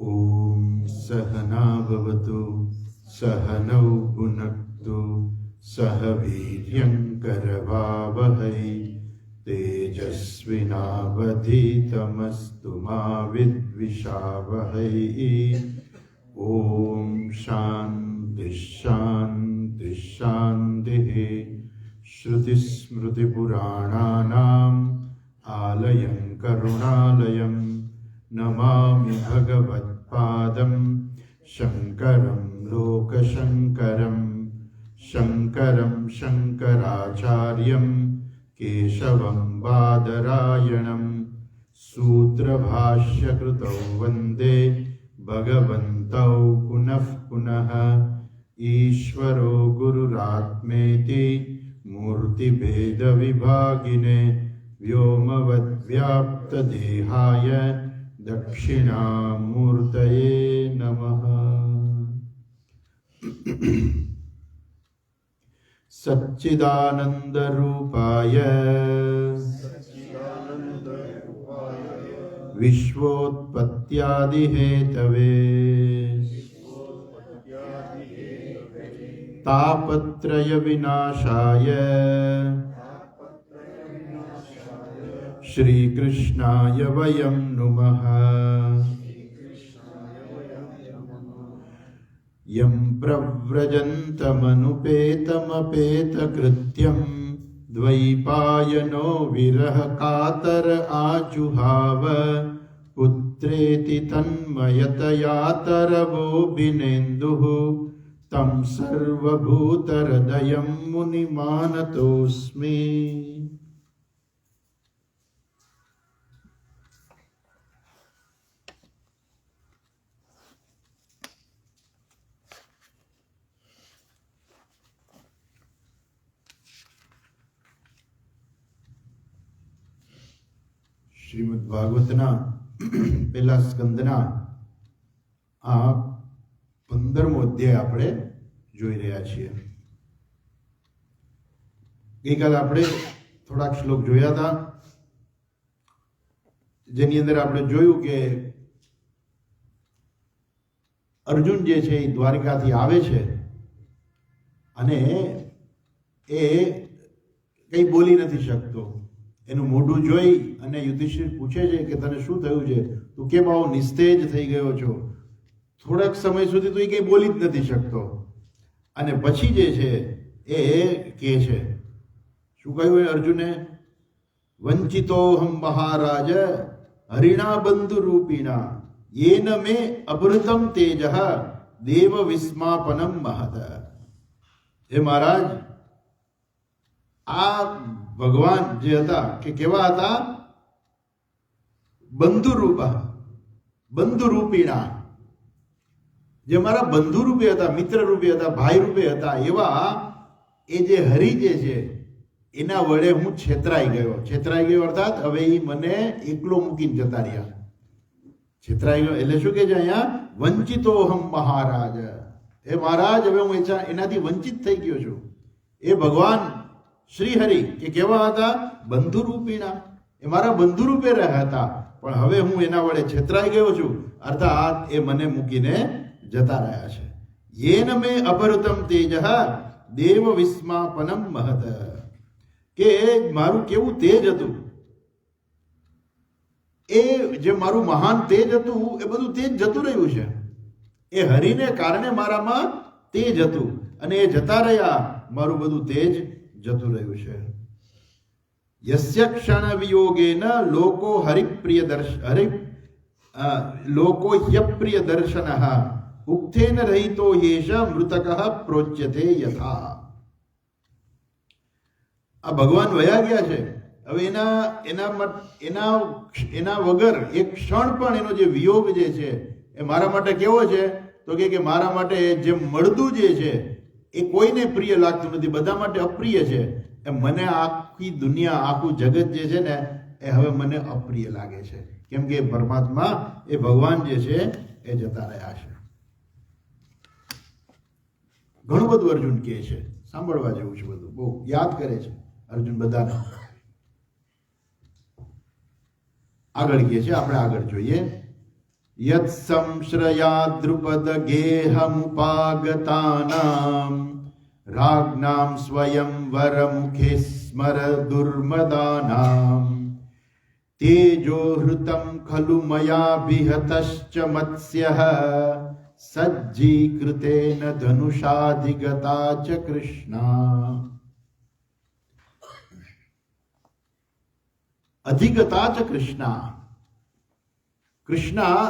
ॐ सहना भवतु सहनौ भुनक्तु सह वीर्यं करवावहै तेजस्विनावधीतमस्तु मा विद्विषावहै। ॐ शान्ति शान्ति शान्तिः। श्रुतिस्मृतिपुराणानाम् आलयं करुणालयं नमामि भगवत्पादं शङ्करं लोकशङ्करं। शङ्करं शङ्कराचार्यं केशवं बादरायणं सूत्रभाष्यकृतौ वन्दे भगवन्तौ पुनः पुनः। ईश्वरो गुरुरात्मेति मूर्तिभेदविभागिने व्योमवद्व्याप्तदेहाय दक्षिणामूर्तये नमः। सच्चिदानन्दरूपाय विश्वोत्पत्त्यादिहेतवे तापत्रयविनाशाय श्रीकृष्णाय वयं नुमः। यं प्रव्रजन्तमनुपेतमपेतकृत्यं द्वैपायनो विरहकातर आजुहाव पुत्रेति तन्मयतया तरवोऽभिनेन्दुः तं सर्वभूतहृदयं मुनिमानतोऽस्मि। શ્રીમદ ભાગવતના પહેલા સ્કંદના આ 15મો અધ્યાય આપણે જોઈ રહ્યા છીએ. ગઈકાલે આપણે થોડાક શ્લોક જોયા હતા, જેની અંદર આપણે જોયું કે અર્જુન જે છે એ દ્વારિકાથી આવે છે અને એ કંઈ બોલી નથી શકતો. એનું મોઢું જોઈ અને યુધિષ્ઠિર પૂછે છે કે તને શું થયું છે, તું કેમ આવો નિસ્તેજ થઈ ગયો છો? થોડાક સમય સુધી તો એ કંઈ બોલી જ નથી શકતો. અને પછી જે છે એ કહે છે, શું કહ્યું અર્જુને? વંચિતોહમ મહારાજ હરિણા બંધુ રૂપિણા યેન મે અભૃતમ તેજઃ દેવ વિસ્માપનમ મહદ. હે મહારાજ, આ ભગવાન જે હતા કે કેવા હતા? બંધુ રૂપીણા, જે મારા બંધુ રૂપે હતા, મિત્ર રૂપે હતા, ભાઈ રૂપે હતા, એવા એ જે હરિ જે છે એના વડે હું છેતરાઈ ગયો અર્થાત હવે એ મને એકલો મૂકીને જતા રહ્યા. છેતરાઈ ગયો એટલે શું કે છે અહીંયા? વંચિતોહમ મહારાજ. એ મહારાજ, હવે હું એનાથી વંચિત થઈ ગયો છું. એ ભગવાન શ્રી હરિ કે કેવા હતા? બંધુ રૂપીણા, એ મારા બંધુ રૂપે રહ્યા હતા, પણ હવે હું એના વડે છેતરાઈ ગયો છું, અર્થાત એ મને મૂકીને જતા રહ્યા છે. યેન મે અભૃતમ તેજઃ દેવ વિસ્માપનમ મહત. કે મારું કેવું તેજ હતું, એ જે મારું મહાન તેજ હતું એ બધું તેજ જતું રહ્યું છે. એ હરિને કારણે મારામાં તેજ હતું અને એ જતા રહ્યા, મારું બધું તેજ જતું રહ્યું છે. યસ્ય ક્ષણ વિયોગેન લોકો લોકો હ્યપ્રિય દર્શનઃ ઉક્તેન રહિતો યેષ મૃતકઃ પ્રોચ્યતે યથા. આ ભગવાન વયા ગયા છે. હવે એના વગર એક ક્ષણ પણ એનો જે વિયોગ જે છે એ મારા માટે કેવો છે? તો કે મારા માટે જે મળતું જે છે એ કોઈને પ્રિય લાગતું નથી, બધા માટે અપ્રિય છે. એમ મને આખી દુનિયા, આખું જગત જે છે ને એ હવે મને અપ્રિય લાગે છે, કેમ કે પરમાત્મા એ ભગવાન જે છે એ જતા રહ્યા છે. ઘણું બધું અર્જુન કહે છે, સાંભળવા જેવું છે, બધું બહુ યાદ કરે છે અર્જુન બધાને. આગળ કહે છે, આપણે આગળ જોઈએ. યત સંશ્રયા દ્રુપદ ગેહમુપાગતાનામ રાજ્ઞામ સ્વયંવર મુખે સ્મર દુર્મદાનામ તેજો હૃતમ ખલુ મયા વિહતશ્ચ મત્સ્યઃ સજ્જીકૃતેન ધનુષાધિગતા ચ કૃષ્ણા. અધિગતા ચ કૃષ્ણા. કૃષ્ણા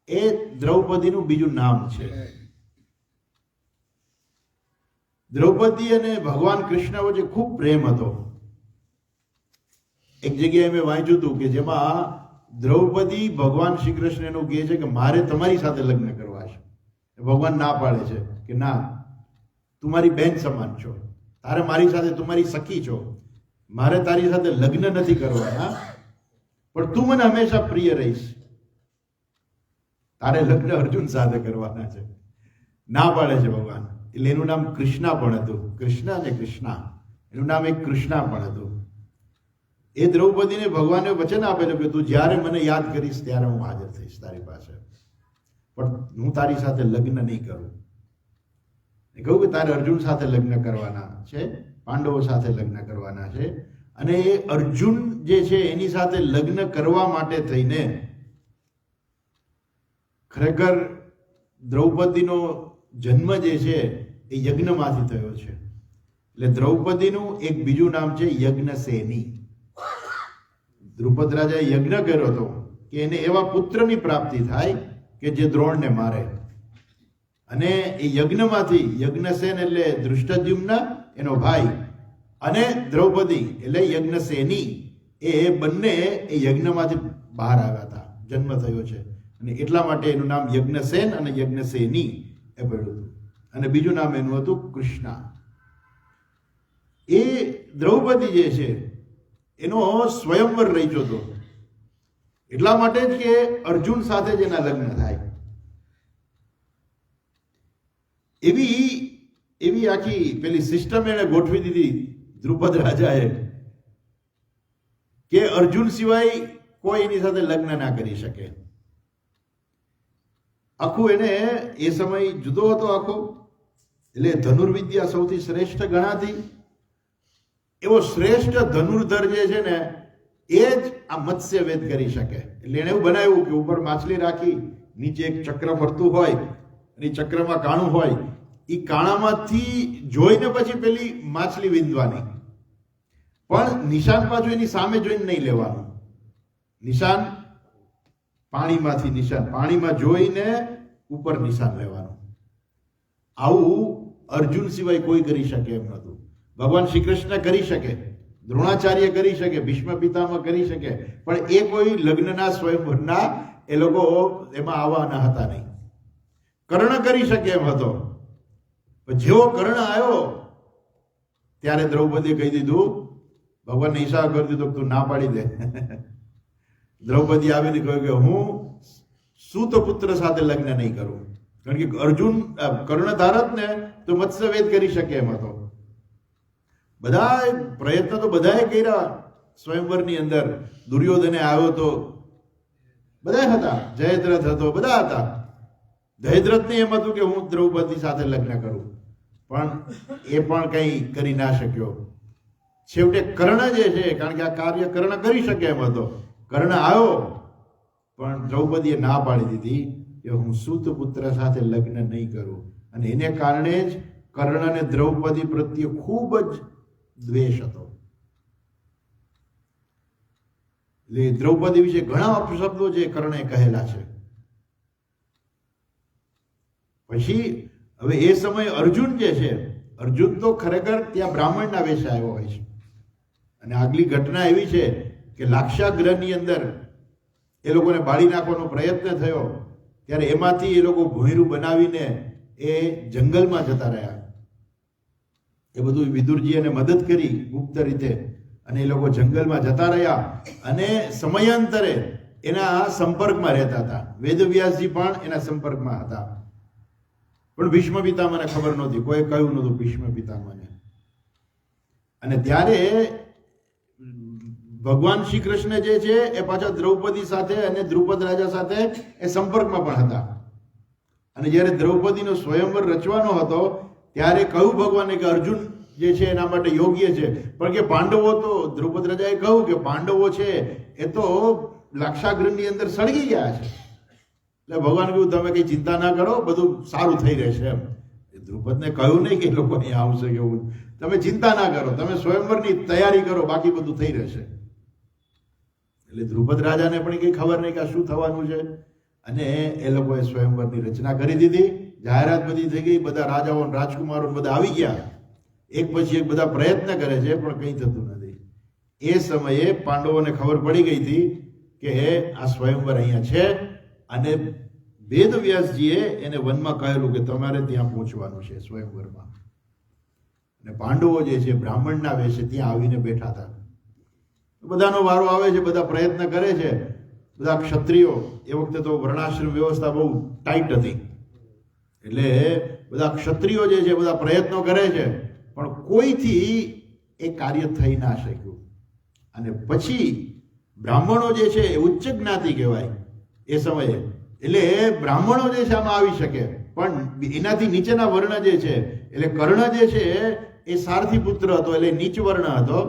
એ દ્રૌપદીનું બીજું નામ છે. દ્રૌપદી અને ભગવાન કૃષ્ણ વચ્ચે ખૂબ પ્રેમ હતો. એક જગ્યાએ મેં વાંચ્યું હતું કે જેમાં દ્રૌપદી ભગવાન શ્રી કૃષ્ણ એનું કહે છે કે મારે તમારી સાથે લગ્ન કરવા છે. ભગવાન ના પાડે છે કે ના, તું મારી બેન સમાન છો, તારે મારી સાથે, તું મારી સખી છો, મારે તારી સાથે લગ્ન નથી કરવાના, પણ તું મને હંમેશા પ્રિય રહીશ, તારે લગ્ન અર્જુન સાથે કરવાના છે. ના પાડે છે ભગવાન. એટલે એનું નામ કૃષ્ણા પણ હતું. કૃષ્ણ અને કૃષ્ણા એનું નામ એક કૃષ્ણા પણ હતું. એ દ્રૌપદીને ભગવાને વચન આપેલું કે તું જ્યારે મને યાદ કરીશ ત્યારે હું હાજર થઈશ તારી પાસે, પણ હું તારી સાથે લગ્ન નહીં કરું. કહ્યું કે તારે અર્જુન સાથે લગ્ન કરવાના છે, પાંડવો સાથે લગ્ન કરવાના છે. અને એ અર્જુન જે છે એની સાથે લગ્ન કરવા માટે થઈને ખરેખર દ્રૌપદીનો જન્મ જે છે એ યજ્ઞમાંથી થયો છે. એટલે દ્રૌપદીનું એક બીજું નામ છે યજ્ઞસેની. દ્રુપદ રાજાએ યજ્ઞ કર્યો હતો કે એને એવા પુત્રની પ્રાપ્તિ થાય કે જે દ્રોણને મારે. અને એ યજ્ઞમાંથી યજ્ઞસેન એટલે ધૃષ્ટદ્યુમ્ન એનો ભાઈ અને દ્રૌપદી એટલે યજ્ઞસેની, એ બંને એ યજ્ઞમાંથી બહાર આવ્યા હતા, જન્મ થયો છે. અને એટલા માટે એનું નામ યજ્ઞસેન અને યજ્ઞસેની એ પડ્યું હતું. અને બીજું નામ એનું હતું કૃષ્ણા. એ દ્રૌપદી જે છે એનો સ્વયંવર રચ્યો હતો એટલા માટે જ કે અર્જુન સાથે જ એના લગ્ન થાય. એવી આખી પેલી સિસ્ટમ એને ગોઠવી દીધી દ્રુપદ રાજાએ કે અર્જુન સિવાય કોઈ એની સાથે લગ્ન ના કરી શકે. આખું એને એ સમય જુદો હતો આખો, એટલે ધનુર્વિદ્યા સૌથી શ્રેષ્ઠ ગણાતી. એવો શ્રેષ્ઠ ધનુર્ધર જે છે ને એ જ આ મત્સ્યવેદ કરી શકે. એટલે એને એવું બનાવ્યું કે ઉપર માછલી રાખી, નીચે એક ચક્ર ફરતું હોય અને ચક્રમાં કાણું હોય, એ કાણામાંથી જોઈને પછી પેલી માછલી વિંધવાની, પણ નિશાન પાછું એની સામે જોઈને નહીં લેવાનું. નિશાન પાણીમાંથી, નિશાન પાણીમાં જોઈને ઉપર નિશાન લેવાનું. આવું અર્જુન સિવાય કોઈ કરી શકે એમ નહોતું. ભગવાન શ્રી કૃષ્ણ કરી શકે, દ્રોણાચાર્ય કરી શકે, ભીષ્મ પિતામહ કરી શકે, પણ એ કોઈ લગ્નના સ્વયંવરના એ લોકો એમાં આવવાના હતા નહીં. કર્ણ કરી શકે એમ હતો, પણ જેવો કર્ણ આવ્યો ત્યારે દ્રૌપદીએ કહી દીધું, ભગવાનને ઈશારો કરી દીધો તું ના પાડી દે. દ્રૌપદી આવીને કહ્યું કે હું સૂતપુત્ર સાથે લગ્ન નહીં કરું, કારણ કે અર્જુન કર્ણ ધારત ને તો મત્સ્યવેદ કરી શકે એમ હતો. બધા પ્રયત્ન તો બધાએ કર્યા સ્વયંવરની અંદર. દુર્યોધને આવ્યો તો બધા હતા, જયદ્રથ હતો, બધા હતા. જયદ્રથને એમ હતું કે હું દ્રૌપદી સાથે લગ્ન કરું, પણ એ પણ કંઈ કરી ના શક્યો. છેવટે કર્ણ જે છે, કારણ કે આ કાર્ય કર્ણ કરી શકે એમ હતો, કર્ણ આવ્યો પણ દ્રૌપદીએ ના પાડી દીધી કે હું સૂતપુત્ર સાથે લગ્ન નહીં કરું. અને એને કારણે જ કર્ણ અને દ્રૌપદી પ્રત્યે ખૂબ જ દ્વેષ હતો. એટલે દ્રૌપદી વિશે ઘણા અપશબ્દો જે કર્ણે કહેલા છે. પછી હવે એ સમયે અર્જુન જે છે, અર્જુન તો ખરેખર ત્યાં બ્રાહ્મણના વેશે આવ્યો હોય છે. અને આગલી ઘટના એવી છે કે લાક્ષાગ્રહની અંદર એ લોકોને બાળી નાખવાનો પ્રયત્ન થયો, ત્યારે એમાંથી એ લોકો ભોંયરું બનાવીને એ જંગલમાં જતા રહ્યા. એ બધું વિદુરજી એને મદદ કરી ગુપ્ત રીતે, અને એ લોકો જંગલમાં જતા રહ્યા અને સમયાંતરે એના સંપર્કમાં રહેતા હતા. વેદવ્યાસજી પણ એના સંપર્કમાં હતા, પણ ભીષ્મ પિતામહને ખબર નહોતી, કોઈ કહ્યું નહોતું ભીષ્મ પિતામહને. અને ત્યારે ભગવાન શ્રી કૃષ્ણ જે છે એ પાછા દ્રૌપદી સાથે અને દ્રુપદ રાજા સાથે એ સંપર્કમાં પણ હતા. અને જ્યારે દ્રૌપદીનો સ્વયંવર રચવાનો હતો ત્યારે કહ્યું ભગવાને કે અર્જુન જે છે એના માટે યોગ્ય છે, પણ કે પાંડવો તો દ્રૌપદ રાજાએ કહ્યું કે પાંડવો છે એ તો લાક્ષાગૃહની અંદર સળગી ગયા છે. એટલે ભગવાન કહ્યું તમે કઈ ચિંતા ના કરો, બધું સારું થઈ રહેશે એમ. દ્રુપદને કહ્યું નહીં કે લોકો અહીંયા આવશે કે એવું, તમે ચિંતા ના કરો, તમે સ્વયંવરની તૈયારી કરો, બાકી બધું થઈ રહેશે. એટલે દ્રુપદ રાજાને પણ કઈ ખબર નહીં કે આ શું થવાનું છે. અને એ લોકોએ સ્વયંવરની રચના કરી દીધી, જાહેરાત બધી થઈ ગઈ, બધા રાજાઓ રાજકુમારો બધા આવી ગયા, એક પછી એક બધા પ્રયત્ન કરે છે પણ કંઈ થતું નથી. એ સમયે પાંડવોને ખબર પડી ગઈ હતી કે આ સ્વયંવર અહીંયા છે અને વેદવ્યાસજીએ એને વનમાં કહેલું કે તમારે ત્યાં પહોંચવાનું છે સ્વયંવરમાં. અને પાંડવો જે છે બ્રાહ્મણના વેશે ત્યાં આવીને બેઠા હતા. બધાનો વારો આવે છે, બધા પ્રયત્ન કરે છે, બધા ક્ષત્રિયો, એ વખતે તો વર્ણાશ્રમ વ્યવસ્થા બહુ ટાઈટ હતી, એટલે બધા ક્ષત્રિયો જે છે બધા પ્રયત્નો કરે છે પણ કોઈથી એ કાર્ય થઈ ના શક્યું. અને પછી બ્રાહ્મણો જે છે એ ઉચ્ચ જ્ઞાતિ કહેવાય એ સમયે, એટલે બ્રાહ્મણો જે છે આમાં આવી શકે, પણ એનાથી નીચેના વર્ણ જે છે એટલે કર્ણ જે છે એ સારથી પુત્ર હતો, એટલે નીચ વર્ણ હતો,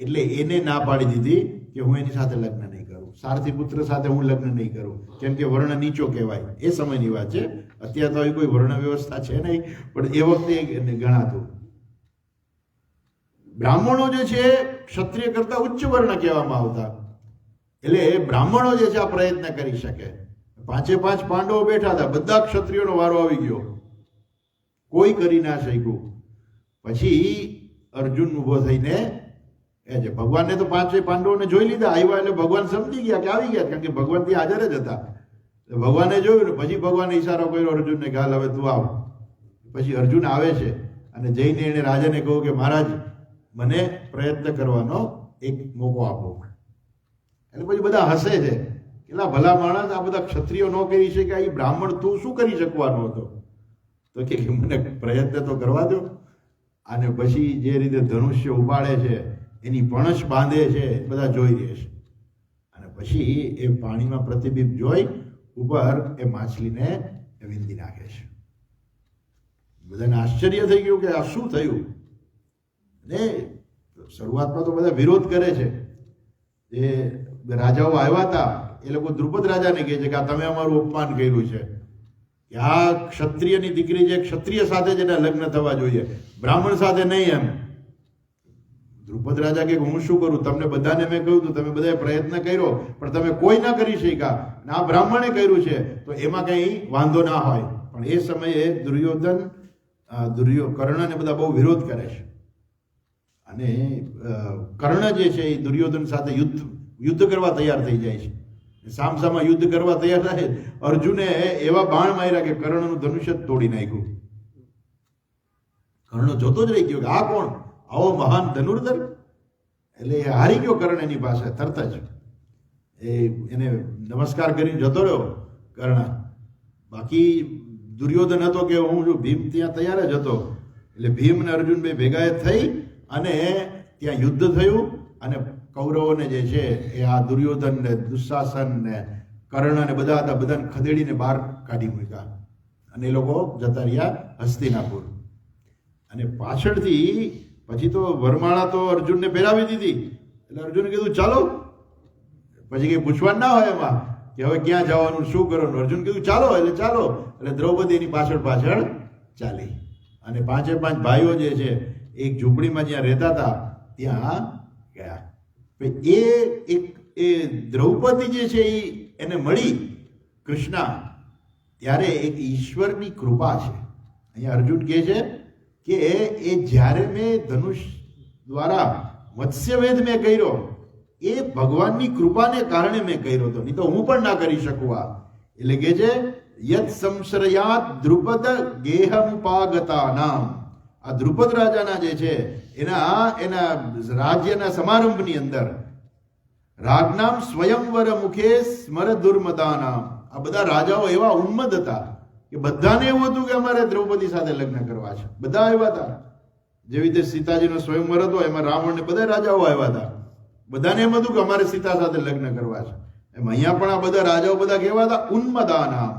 એટલે એને ના પાડી દીધી કે હું એની સાથે લગ્ન નહીં કરું, સારથી પુત્ર સાથે હું લગ્ન નહીં કરું, કેમ કે વર્ણ નીચો કહેવાય. એ સમયની વાત છે, અત્યારે તો આવી કોઈ વર્ણ વ્યવસ્થા છે નહીં, પણ એ વખતે ગણાતું. બ્રાહ્મણો જે છે ક્ષત્રિય કરતા ઉચ્ચ વર્ણ કહેવામાં આવતા, એટલે બ્રાહ્મણો જે છે આ પ્રયત્ન કરી શકે. 5 પાંડવો બેઠા હતા, બધા ક્ષત્રિયોનો વારો આવી ગયો, કોઈ કરી ના શક્યું. પછી અર્જુન ઉભો થઈને એ છે, ભગવાનને તો 5 પાંડવોને જોઈ લીધા, આવ્યા એટલે ભગવાન સમજી ગયા કે આવી ગયા, કારણ કે ભગવાન ત્યાં હાજર જ હતા. ભગવાને જોયું ને પછી ભગવાને ઈશારો કર્યો અર્જુનને કે હાલ હવે તું આવ. પછી અર્જુન આવે છે અને જઈને એને રાજાને કહ્યું કે મહારાજ મને પ્રયત્ન કરવાનો એક મોકો આપો. એટલે પછી બધા હસે છે, કેટલા ભલા માણસ, આ બધા ક્ષત્રિયો ન કરી શકે, આ બ્રાહ્મણ તું શું કરી શકવાનો હતો? તો કે મને પ્રયત્ન તો કરવા દો. અને પછી જે રીતે ધનુષ્ય ઉપાડે છે, એની પણછ બાંધે છે, બધા જોઈ રહે છે. અને પછી એ પાણીમાં પ્રતિબિંબ જોઈ ઉપર એ માછલીને વીંધી નાખે છે. બધાને આશ્ચર્ય થઈ ગયું કે આ શું થયું. ને શરૂઆતમાં તો બધા વિરોધ કરે છે. જે રાજાઓ આવ્યા હતા એ લોકો દ્રુપદ રાજાને કહે છે કે આ તમે અમારું અપમાન કર્યું છે, કે આ ક્ષત્રિયની દીકરી છે, ક્ષત્રિય સાથે જ એના લગ્ન થવા જોઈએ, બ્રાહ્મણ સાથે નહીં. એમ દ્રુપદ રાજા કે હું શું કરું, તમને બધાને મેં કહ્યું હતું, તમે બધાએ પ્રયત્ન કર્યો પણ તમે કોઈ ના કરી શક્યા, આ બ્રાહ્મણે કર્યું છે તો એમાં કંઈ વાંધો ના હોય. પણ એ સમયે કર્ણને બધા બહુ વિરોધ કરે છે. અને કર્ણ જે છે એ દુર્યોધન સાથે યુદ્ધ કરવા તૈયાર થઈ જાય છે. સામસામા યુદ્ધ કરવા તૈયાર થાય, અર્જુને એવા બાણ માર્યા કે કર્ણનું ધનુષ્ય તોડી નાખ્યું. કર્ણ જોતો જ રહી ગયો કે આ કોણ, આવો મહાન ધનુર્ધર. એટલે હારી ગયો કર્ણ એની પાસે તરત જ. એને નમસ્કાર કરીને જતો રહ્યો કર્ણ. બાકી દુર્યોધન હતો કે હું જો ભીમ ત્યાં તૈયાર જ હતો, એટલે ભીમ ને અર્જુન બે ભેગા થઈ અને ત્યાં યુદ્ધ થયું. અને કૌરવોને જે છે એ આ દુર્યોધન ને દુશાસન ને કર્ણ ને બધા હતા, બધાને ખદેડીને બહાર કાઢી મૂક્યા અને એ લોકો જતા રહ્યા હસ્તિનાપુર. અને પાછળથી પછી તો વરમાળા તો અર્જુનને પહેરાવી દીધી, એટલે અર્જુને કીધું ચાલો. પછી કઈ પૂછવાનું ના હોય એમાં કે હવે ક્યાં જવાનું, શું કરવાનું. અર્જુન કીધું ચાલો, એટલે ચાલો. એટલે દ્રૌપદી એની પાછળ ચાલી. અને 5 ભાઈઓ જે છે એક ઝૂંપડીમાં જ્યાં રહેતા હતા ત્યાં ગયા. એ દ્રૌપદી જે છે એને મળી કૃષ્ણા, ત્યારે એક ઈશ્વરની કૃપા છે. અહીંયા અર્જુન કહે છે કે એ જ્યારે મેં ધનુષ દ્વારા મત્સ્યવેદ મેં કર્યો, એ ભગવાનની કૃપાને કારણે મેં કર્યો હતો, નહીં તો હું પણ ના કરી શકું. આ એટલે કે છે યત સંશ્રયાત દ્રુપદ ગેહમુપાગતા નામ. આ દ્રુપદ રાજાના જે છે એના રાજ્યના સમારંભની અંદર રાજનામ સ્વયંવર મુખે સ્મર દુર્મદાનામ. આ બધા રાજાઓ એવા ઉન્મદ હતા કે બધાને એવું હતું કે અમારે દ્રૌપદી સાથે લગ્ન કરવા છે. બધા આવ્યા હતા, જેવી રીતે સીતાજીનો સ્વયંવર હતો એમાં રાવણ ને બધા રાજાઓ આવ્યા હતા. બધાને એમ હતું કે અમારે સીતા સાથે લગ્ન કરવા છે. એમ અહીંયા પણ આ બધા રાજાઓ બધા કેવા હતા? ઉન્મદાના.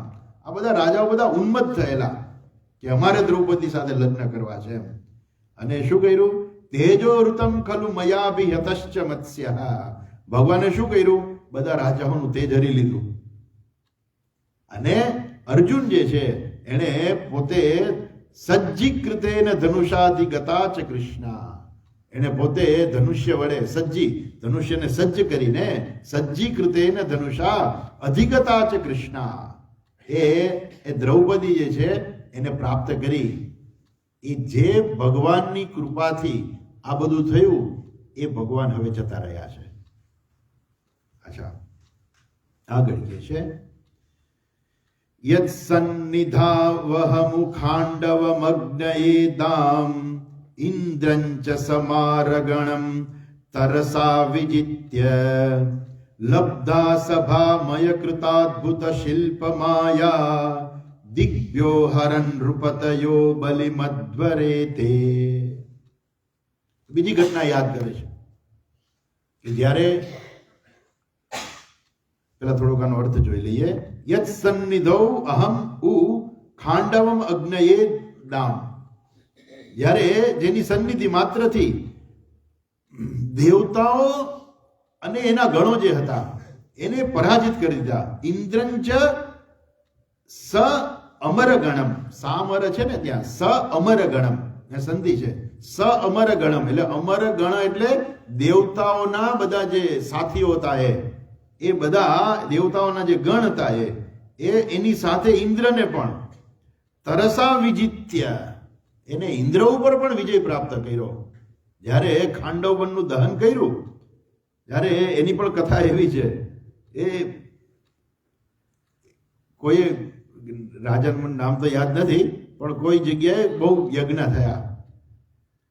આ બધા રાજાઓ બધા ઉન્મત્ત થયેલા કે અમારે દ્રૌપદી સાથે લગ્ન કરવા છે એમ. અને શું કર્યું? તેજો ઋતમ ખલુ મયાભિહતશ્ચ મત્સ્યઃ. ભગવાને શું કર્યું? બધા રાજાઓનું તેજ હરી લીધું. અને અર્જુન જે છે એને પોતે સજ્જીકૃતેન ધનુષાધિગતા ચ કૃષ્ણા. એને પોતે ધનુષ્ય વડે ધનુષ્યને સજ્જ કરીને સજ્જીકૃતેન ધનુષા અધિગતા ચ કૃષ્ણા. એ દ્રૌપદી જે છે એને પ્રાપ્ત કરી. એ જે ભગવાનની કૃપાથી આ બધું થયું એ ભગવાન હવે જતા રહ્યા છે. અચ્છા, આગળ કે છે યત સન્નિધાવહમુખાંડવમગ્નયેદામ ઇન્દ્રંચ સમારગણમ તરસા વિજિત્ય લબ્ધા સભામય કૃતાદ્ભુત શિલ્પમાયા દિગ્ભ્યો હરન નૃપતયો બલિમધ્વરેતે. બીજી ઘટના યાદ કરે છે કે જ્યારે પેલા થોડોક આનો અર્થ જોઈ લઈએ. યત સન્નિધૌ અહમ ઉ ખાંડવમ અગ્નયે દામ. જ્યારે જેની સન્નિધિ માત્રથી દેવતાઓ અને એના ગણો જે હતા એને પરાજિત કરી દીધા. ઇન્દ્રંચ સ અમર ગણમ. સામર છે ને ત્યાં સ અમર ગણમ સંધિ છે. સ અમર ગણમ એટલે અમર ગણ એટલે દેવતાઓના બધા જે સાથીઓ હતા એ બધા દેવતાઓના જે ગણ હતા એ એની સાથે ઇન્દ્રને પણ તરસા વિજિત્ય. એને ઇન્દ્ર ઉપર પણ વિજય પ્રાપ્ત કર્યો. જ્યારે ખાંડવ વનનું દહન કર્યું ત્યારે એની પણ કથા એવી છે. એ કોઈ રાજાનું નામ તો યાદ નથી પણ કોઈ જગ્યાએ બહુ યજ્ઞ થયા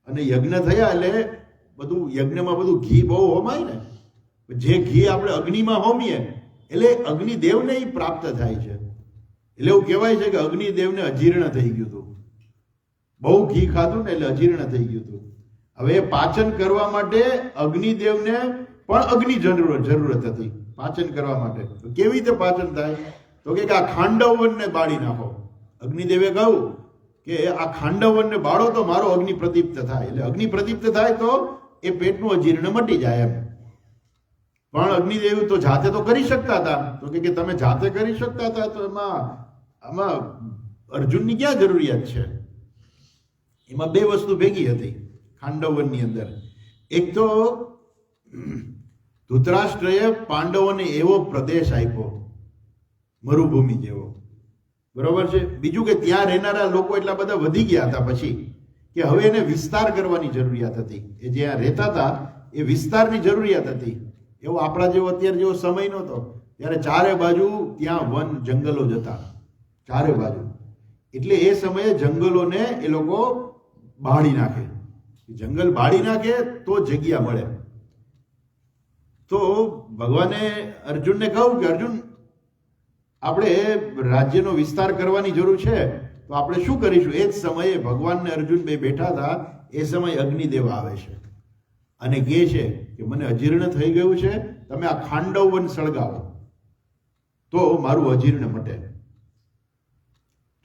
અને યજ્ઞ થયા એટલે બધું યજ્ઞમાં બધું ઘી બહુ હોમાય ને. જે ઘી આપણે અગ્નિમાં હોમીએ એટલે અગ્નિદેવને એ પ્રાપ્ત થાય છે. એટલે એવું કહેવાય છે કે અગ્નિદેવને અજીર્ણ થઈ ગયું હતું. બહુ ઘી ખાધું ને એટલે અજીર્ણ થઈ ગયું હતું. હવે પાચન કરવા માટે અગ્નિદેવને પણ અગ્નિ જરૂરત હતી પાચન કરવા માટે. તો કેવી રીતે પાચન થાય? તો કે આ ખાંડવવનને બાળી નાખો. અગ્નિદેવે કહ્યું કે આ ખાંડવવનને બાળો તો મારો અગ્નિ પ્રદીપ્ત થાય. એટલે અગ્નિ પ્રદીપ્ત થાય તો એ પેટનું અજીર્ણ મટી જાય એમ. પણ અગ્નિદેવ તો જાતે તો કરી શકતા હતા. તો કે તમે જાતે કરી શકતા હતા તો આમાં અર્જુનની ક્યાં જરૂરિયાત છે? એમાં બે વસ્તુ ભેગી હતી ખાંડવવનની અંદર. એક તો ધૃતરાષ્ટ્રએ પાંડવોને એવો પ્રદેશ આપ્યો મરુભૂમિ જેવો, બરોબર છે. બીજું કે ત્યાં રહેનારા લોકો એટલા બધા વધી ગયા હતા પછી કે હવે એને વિસ્તાર કરવાની જરૂરિયાત હતી. એ જ્યાં રહેતા હતા એ વિસ્તારની જરૂરિયાત હતી. એવો આપણા જેવો અત્યારે જેવો સમય નહોતો. ત્યારે ચારે બાજુ ત્યાં વન જંગલો જ હતા ચારે બાજુ. એટલે એ સમયે જંગલોને એ લોકો બાળી નાખે. જંગલ બાળી નાખે તો જગ્યા મળે. તો ભગવાને અર્જુનને કહ્યું કે અર્જુન આપણે રાજ્યનો વિસ્તાર કરવાની જરૂર છે તો આપણે શું કરીશું? એ જ સમયે ભગવાન ને અર્જુન બે બેઠા હતા. એ સમયે અગ્નિદેવ આવે છે અને કહે છે કે મને અજીર્ણ થઈ ગયું છે, તમે આ ખાંડવવન સળગાવો તો મારું અજીર્ણ મટે.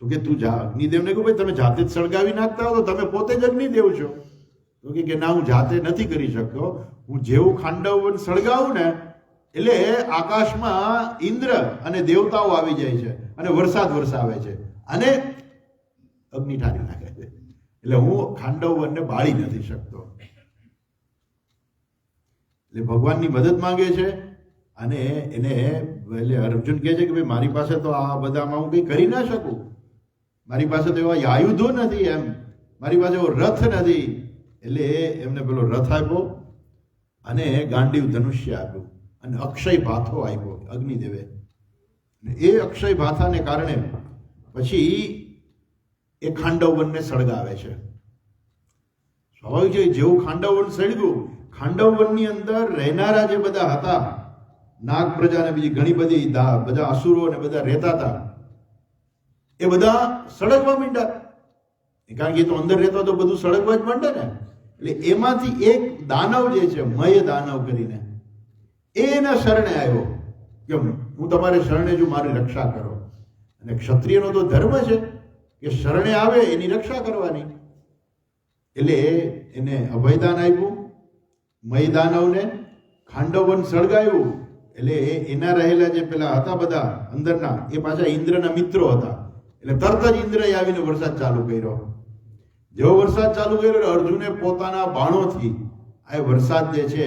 તો કે તું જા. અગ્નિદેવને કહું ભાઈ તમે જાતે જ સળગાવી નાખતા હો તો તમે પોતે જ અગ્નિદેવ છો. તો કે ના, હું જાતે નથી કરી શકતો. હું જેવું ખાંડવવન સળગાવું ને એટલે આકાશમાં ઇન્દ્ર અને દેવતાઓ આવી જાય છે અને વરસાદ વરસાવે છે અને અગ્નિ ઠારી નાખે છે. એટલે હું ખાંડવવનને બાળી નથી શકતો. એટલે ભગવાનની મદદ માંગે છે અને એને એટલે અર્જુન કહે છે કે ભાઈ મારી પાસે તો આ બધામાં હું કંઈ કરી ના શકું. મારી પાસે તો એવા આયુધો નથી, એમ મારી પાસે એવો રથ નથી. એટલે એમને પેલો રથ આપ્યો અને ગાંડીવ ધનુષ્ય આપ્યું અને અક્ષય ભાથો આપ્યો અગ્નિદેવે. એ અક્ષય ભાથાને કારણે પછી એ ખાંડવવનને સળગાવે છે. સ્વાભાવિક છે જેવું ખાંડવવન સળગ્યું, ખાંડવવનની અંદર રહેનારા જે બધા હતા નાગ પ્રજા ને બીજી ઘણી બધી બધા અસુરો ને બધા રહેતા હતા એ બધા સળગવા માંડ્યા. કારણ કે એ તો અંદર રહેતો તો બધું સળગવા જ માંડે ને. એટલે એમાંથી એક દાનવ જે છે મય દાનવ કરીને એ એના શરણે આવ્યો કે હું તમારે શરણે જો મારી રક્ષા કરો. અને ક્ષત્રિયનો તો ધર્મ છે કે શરણે આવે એની રક્ષા કરવાની. એટલે એને અભયદાન આપ્યું. મયદાનવને ખાંડવવન સળગાવ્યું. એટલે એના રહેલા જે પેલા હતા બધા અંદરના એ પાછા ઇન્દ્રના મિત્રો હતા. એટલે તરત જ ઇન્દ્રએ આવીને વરસાદ ચાલુ કર્યો. જેવો વરસાદ ચાલુ કર્યો અર્જુને પોતાના બાણોથી આ વરસાદ જે છે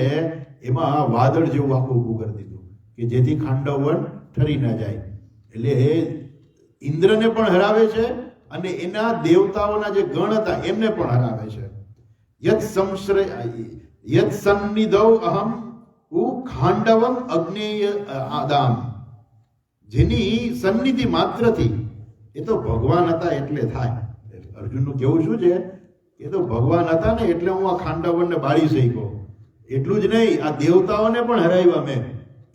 એમાં વાદળ જેવું આખું ઊભું કરી દીધું કે જેથી ખાંડવવન ઠરી ના જાય. એટલે ઇન્દ્રને પણ હરાવે છે અને એના દેવતાઓના જે ગણ હતા એમને પણ હરાવે છે. યત સન્નિધૌ અહમ ખાંડવમ અગ્નેય આદામ. જેની સન્નિધિ માત્રથી એ તો ભગવાન હતા એટલે થાય. અર્જુનનું કેવું શું છે એ તો ભગવાન હતા ને એટલે હું આ ખાંડવનને બાળી શક્યો. એટલું જ નહીં, આ દેવતાઓને પણ હરાવ્યા મેં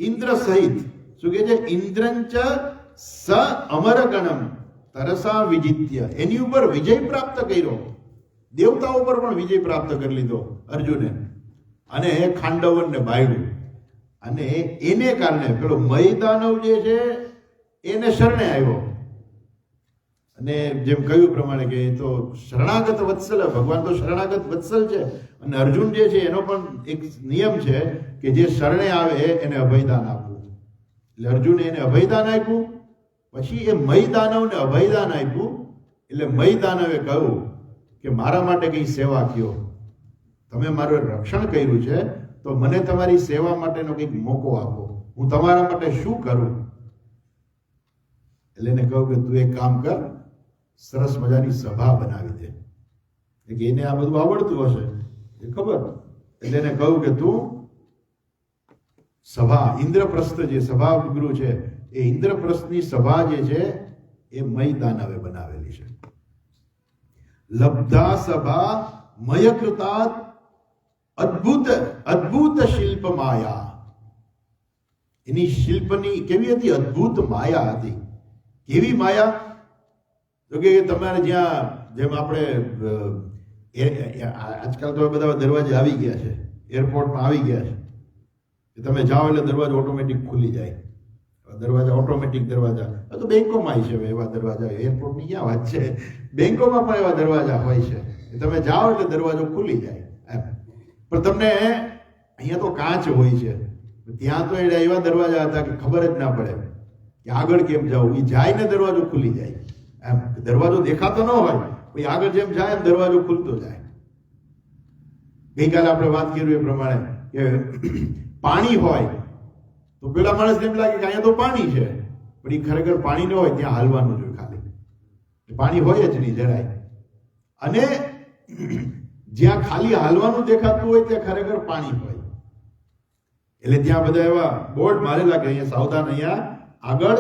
ઇન્દ્ર સહિત. શું કે છે? ઇન્દ્રંચ સ અમરગણમ તરસા વિજિત્ય. એની ઉપર વિજય પ્રાપ્ત કર્યો. દેવતાઓ પર પણ વિજય પ્રાપ્ત કરી લીધો અર્જુને અને ખાંડવનને બાળ્યું. અને એને કારણે પેલો મયદાનવ જે છે એને શરણે આવ્યો. અને જેમ કહ્યું પ્રમાણે કે એ તો શરણાગત વત્સલ, ભગવાન તો શરણાગત વત્સલ છે. અને અર્જુન જે છે એનો પણ એક નિયમ છે કે જે શરણે આવે એને અભયદાન આપવું. એટલે અર્જુને એને અભયદાન આપ્યું. પછી એ મયદાનવને અભયદાન આપ્યું. એટલે મયદાનવે કહ્યું કે મારા માટે કંઈ સેવા કયો. તમે મારું રક્ષણ કર્યું છે તો મને તમારી સેવા માટેનો કંઈક મોકો આપો. હું તમારા માટે શું કરું? એટલે એને કહ્યું કે તું એક કામ કર, સરસ મજાની સભા બનાવી દે. કે એને આ બધું આવડતું હશે એ ખબર. એટલે એને કહ્યું કે તું સભા, ઇન્દ્રપ્રસ્થ જે સભા ગૃહ છે એ ઇન્દ્રપ્રસ્થની સભા જે છે એ મયદાનવે બનાવેલી છે. લબ્ધા સભા મયકૃતાત અદ્ભુત અદ્ભુત શિલ્પ માયા. એની શિલ્પની કેવી હતી? અદ્ભુત માયા હતી. કેવી માયા? તો કે તમારે જ્યાં જેમ આપણે આજકાલ તો બધા દરવાજે આવી ગયા છે, એરપોર્ટમાં આવી ગયા છે કે તમે જાઓ એટલે દરવાજો ઓટોમેટિક ખુલી જાય. દરવાજા ઓટોમેટિક દરવાજા તો બેંકોમાં છે એવા દરવાજા. એરપોર્ટની ક્યાં વાત છે, બેંકોમાં પણ એવા દરવાજા હોય છે. તમે જાઓ એટલે દરવાજો ખુલી જાય એમ. પણ તમને અહીંયા તો કાચ હોય છે, ત્યાં તો એવા દરવાજા હતા કે ખબર જ ના પડે કે આગળ કેમ જવું. એ જાય ને દરવાજો ખુલી જાય એમ. દરવાજો દેખાતો ન હોય, પછી આગળ જેમ જાય એમ દરવાજો ખુલતો જાય. ગઈકાલે આપણે વાત કરી એ પ્રમાણે કે પાણી હોય તો પેલા માણસને એમ લાગે કે અહીંયા તો પાણી છે, પણ એ ખરેખર પાણી ન હોય, ત્યાં હાલવાનું જોઈએ ખાલી. પાણી હોય જ નહીં જરાય. અને જ્યાં ખાલી હાલવાનું દેખાતું હોય ત્યાં ખરેખર પાણી હોય. એટલે ત્યાં બધા એવા બોર્ડ મારેલા કે અહીંયા સાવધાન, અહીંયા આગળ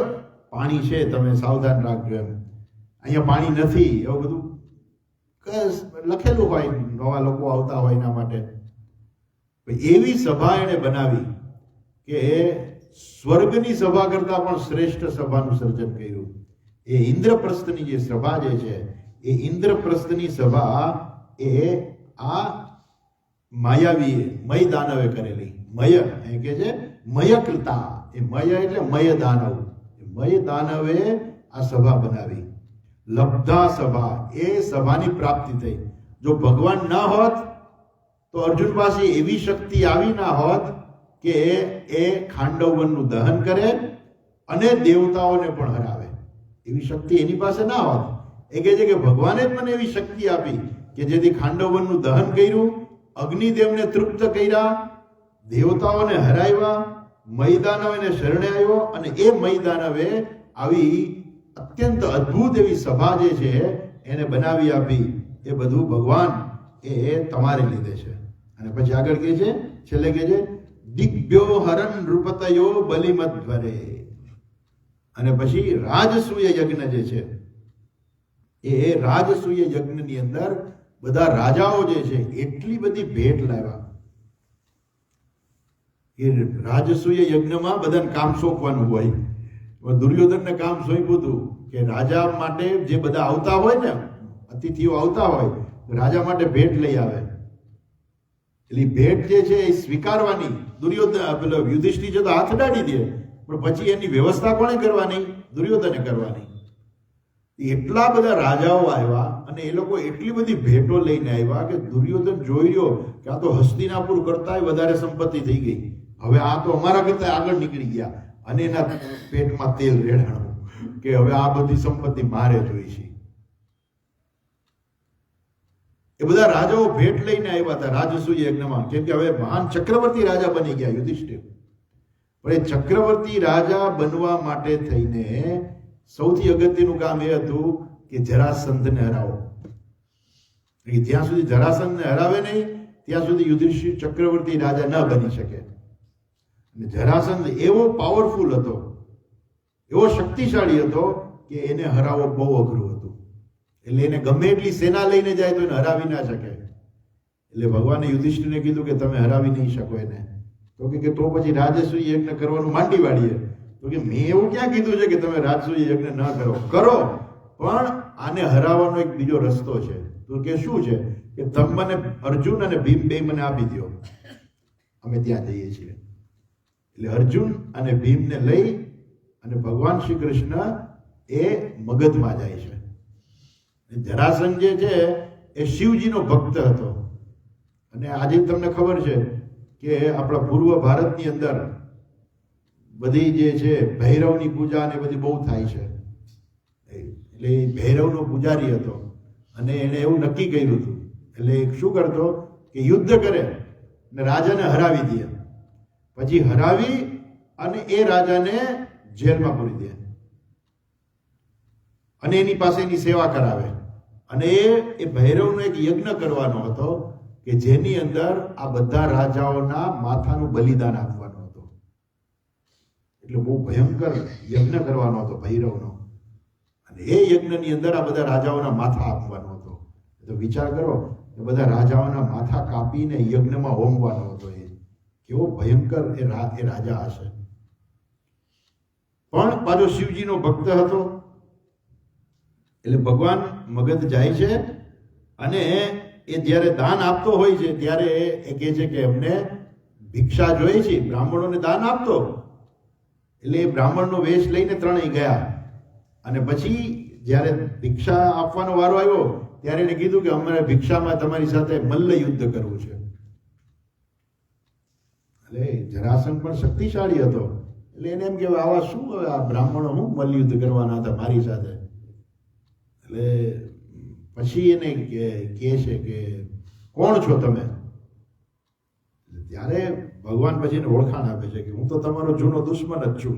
પાણી છે, તમે સાવધાન રાખજો એમ. અહીંયા પાણી નથી એવું બધું લખેલું હોય, નવા લોકો આવતા હોય એના માટે. એવી સભા એને બનાવી કે સ્વર્ગની સભા કરતા પણ શ્રેષ્ઠ સભાનું સર્જન કર્યું. એ ઇન્દ્રપ્રસ્થની જે સભા જે છે એ ઇન્દ્રપ્રસ્થની સભા એ આ માયાવીએ મયદાનવે કરેલી. મય એ કે છે મયકૃતા. એ મય એટલે મય દાનવ. મય દાનવે આ સભા બનાવી. લબ્ધા સભા, એ સભાની પ્રાપ્તિ થઈ. જો ભગવાન ના હોત તો અર્જુન પાસે એવી શક્તિ આવી ના હોત કે એ ખાંડવવનનું દહન કરે અને દેવતાઓને પણ હરાવે. એવી શક્તિ એની પાસે ના હોત. એ કહે છે કે ભગવાને જ મને એવી શક્તિ આપી કે જેથી ખાંડવવનનું દહન કર્યું, અગ્નિદેવને તૃપ્ત કર્યા, દેવતાઓને હરાવ્યા, મયદાનવને શરણે આવ્યો. અને એ મયદાનવે આવી અત્યંત અદ્ભુત એવી સભા જે છે એને બનાવી આપી. એ બધું ભગવાન એ તમારે લીધે છે. અને પછી આગળ કહે છે, છેલ્લે કહે છે દિગ્ભ્યો હરન નૃપતયો બલિમધ્વરે. અને પછી રાજસૂય યજ્ઞ જે છે એ રાજસૂય યજ્ઞની અંદર બધા રાજાઓ જે છે એટલી બધી ભેટ લાવ્યા. એ રાજસૂય યજ્ઞમાં બધાને કામ સોંપવાનું હોય. દુર્યોધનને કામ સોંપ્યું હતું કે રાજા માટે જે બધા આવતા હોય ને, અતિથિઓ આવતા હોય, રાજા માટે ભેટ લઈ આવે. એટલે ભેટ જે છે એ સ્વીકારવાની. દુર્યોધન પેલો યુધિષ્ઠિર છે તો હાથ અડાડી દે, પણ પછી એની વ્યવસ્થા કોણે કરવાની? દુર્યોધને કરવાની. એટલા બધા રાજાઓ આવ્યા અને એ લોકો એટલી બધી ભેટો લઈને આવ્યા કે દુર્યોધન જોઈ રહ્યો કે આ તો હસ્તિનાપુર કરતાંય વધારે સંપત્તિ થઈ ગઈ, હવે આ તો અમારા કરતા આગળ નીકળી ગયા, અને એના પેટમાં તેલ રેડાણું કે હવે આ બધી સંપત્તિ મારે જોઈ છે. એ બધા રાજાઓ ભેટ લઈને આવ્યા હતા રાજસૂય યજ્ઞમાં, કેમ કે હવે મહાન ચક્રવર્તી રાજા બની ગયા યુધિષ્ઠિર. પણ એ ચક્રવર્તી રાજા બનવા માટે થઈને સૌથી અગત્યનું કામ એ હતું કે જરાસંધને હરાવો. જ્યાં સુધી જરાસંધને હરાવે નહીં ત્યાં સુધી યુધિષ્ઠિર ચક્રવર્તી રાજા ન બની શકે. અને જરાસંધ એવો પાવરફુલ હતો, એવો શક્તિશાળી હતો કે એને હરાવવો બહુ અઘરું હતું. એટલે એને ગમે એટલી સેના લઈને જાય તો એને હરાવી ના શકે. એટલે ભગવાને યુધિષ્ઠિરને કીધું કે તમે હરાવી નહીં શકો એને. તો કે તો પછી રાજસૂય યજ્ઞ કરવાનું માંડી વાળીએ. તો કે મેં એવું ક્યાં કીધું છે કે તમે રાજસૂય યજ્ઞ ના કરો, કરો, પણ આને હરાવવાનો એક બીજો રસ્તો છે. તો કે શું છે? કે તમે મને અર્જુન અને ભીમ બે મને આપી દો, અમે ત્યાં જઈએ છીએ. એટલે અર્જુન અને ભીમને લઈ અને ભગવાન શ્રી કૃષ્ણ એ મગધમાં જાય છે. જરાસંધ જે છે એ શિવજીનો ભક્ત હતો. અને આજે તમને ખબર છે કે આપણા પૂર્વ ભારતની અંદર બધી જે છે ભૈરવની પૂજા ને બધી બહુ થાય છે. એટલે ભૈરવનો પૂજારી હતો અને એને એવું નક્કી કર્યું હતું. એટલે શું કરતો કે યુદ્ધ કરે ને રાજાને હરાવી દે, પછી હરાવી અને એ રાજાને જેલમાં પૂરી દે અને એની પાસે એની સેવા કરાવે. અને એ ભૈરવનો એક યજ્ઞ કરવાનો હતો કે જેની અંદર આ બધા રાજાઓના માથાનું બલિદાન આપવાનું હતું. એટલે બહુ ભયંકર યજ્ઞ કરવાનો હતો ભૈરવનો, અને એ યજ્ઞની અંદર આ બધા રાજાઓના માથા આપવાનો હતો. તો વિચાર કરો કે બધા રાજાઓના માથા કાપીને યજ્ઞમાં હોમવાનો હતો. એ કેવો ભયંકર એ રાજા હશે. પણ પાછો શિવજીનો ભક્ત હતો. એટલે ભગવાન મગધ જાય છે અને એ જ્યારે દાન આપતો હોય છે ત્યારે એ કહે છે કે એમને ભિક્ષા જોઈએ છે, બ્રાહ્મણોને દાન આપતો. એટલે એ બ્રાહ્મણનો વેશ લઈને ત્રણેય ગયા. અને પછી જ્યારે ભિક્ષા આપવાનો વારો આવ્યો ત્યારે એને કીધું કે અમારે ભિક્ષામાં તમારી સાથે મલ્લ યુદ્ધ કરવું છે. એટલે જરાસંધ પણ શક્તિશાળી હતો. એટલે એને એમ કે આવા શું આ બ્રાહ્મણો હું મલ્લ યુદ્ધ કરવાના હતા મારી સાથે. એટલે પછી એને કહે છે કે કોણ છો તમે? ત્યારે ભગવાન પછી એને ઓળખાણ આપે છે કે હું તો તમારો જૂનો દુશ્મન જ છું.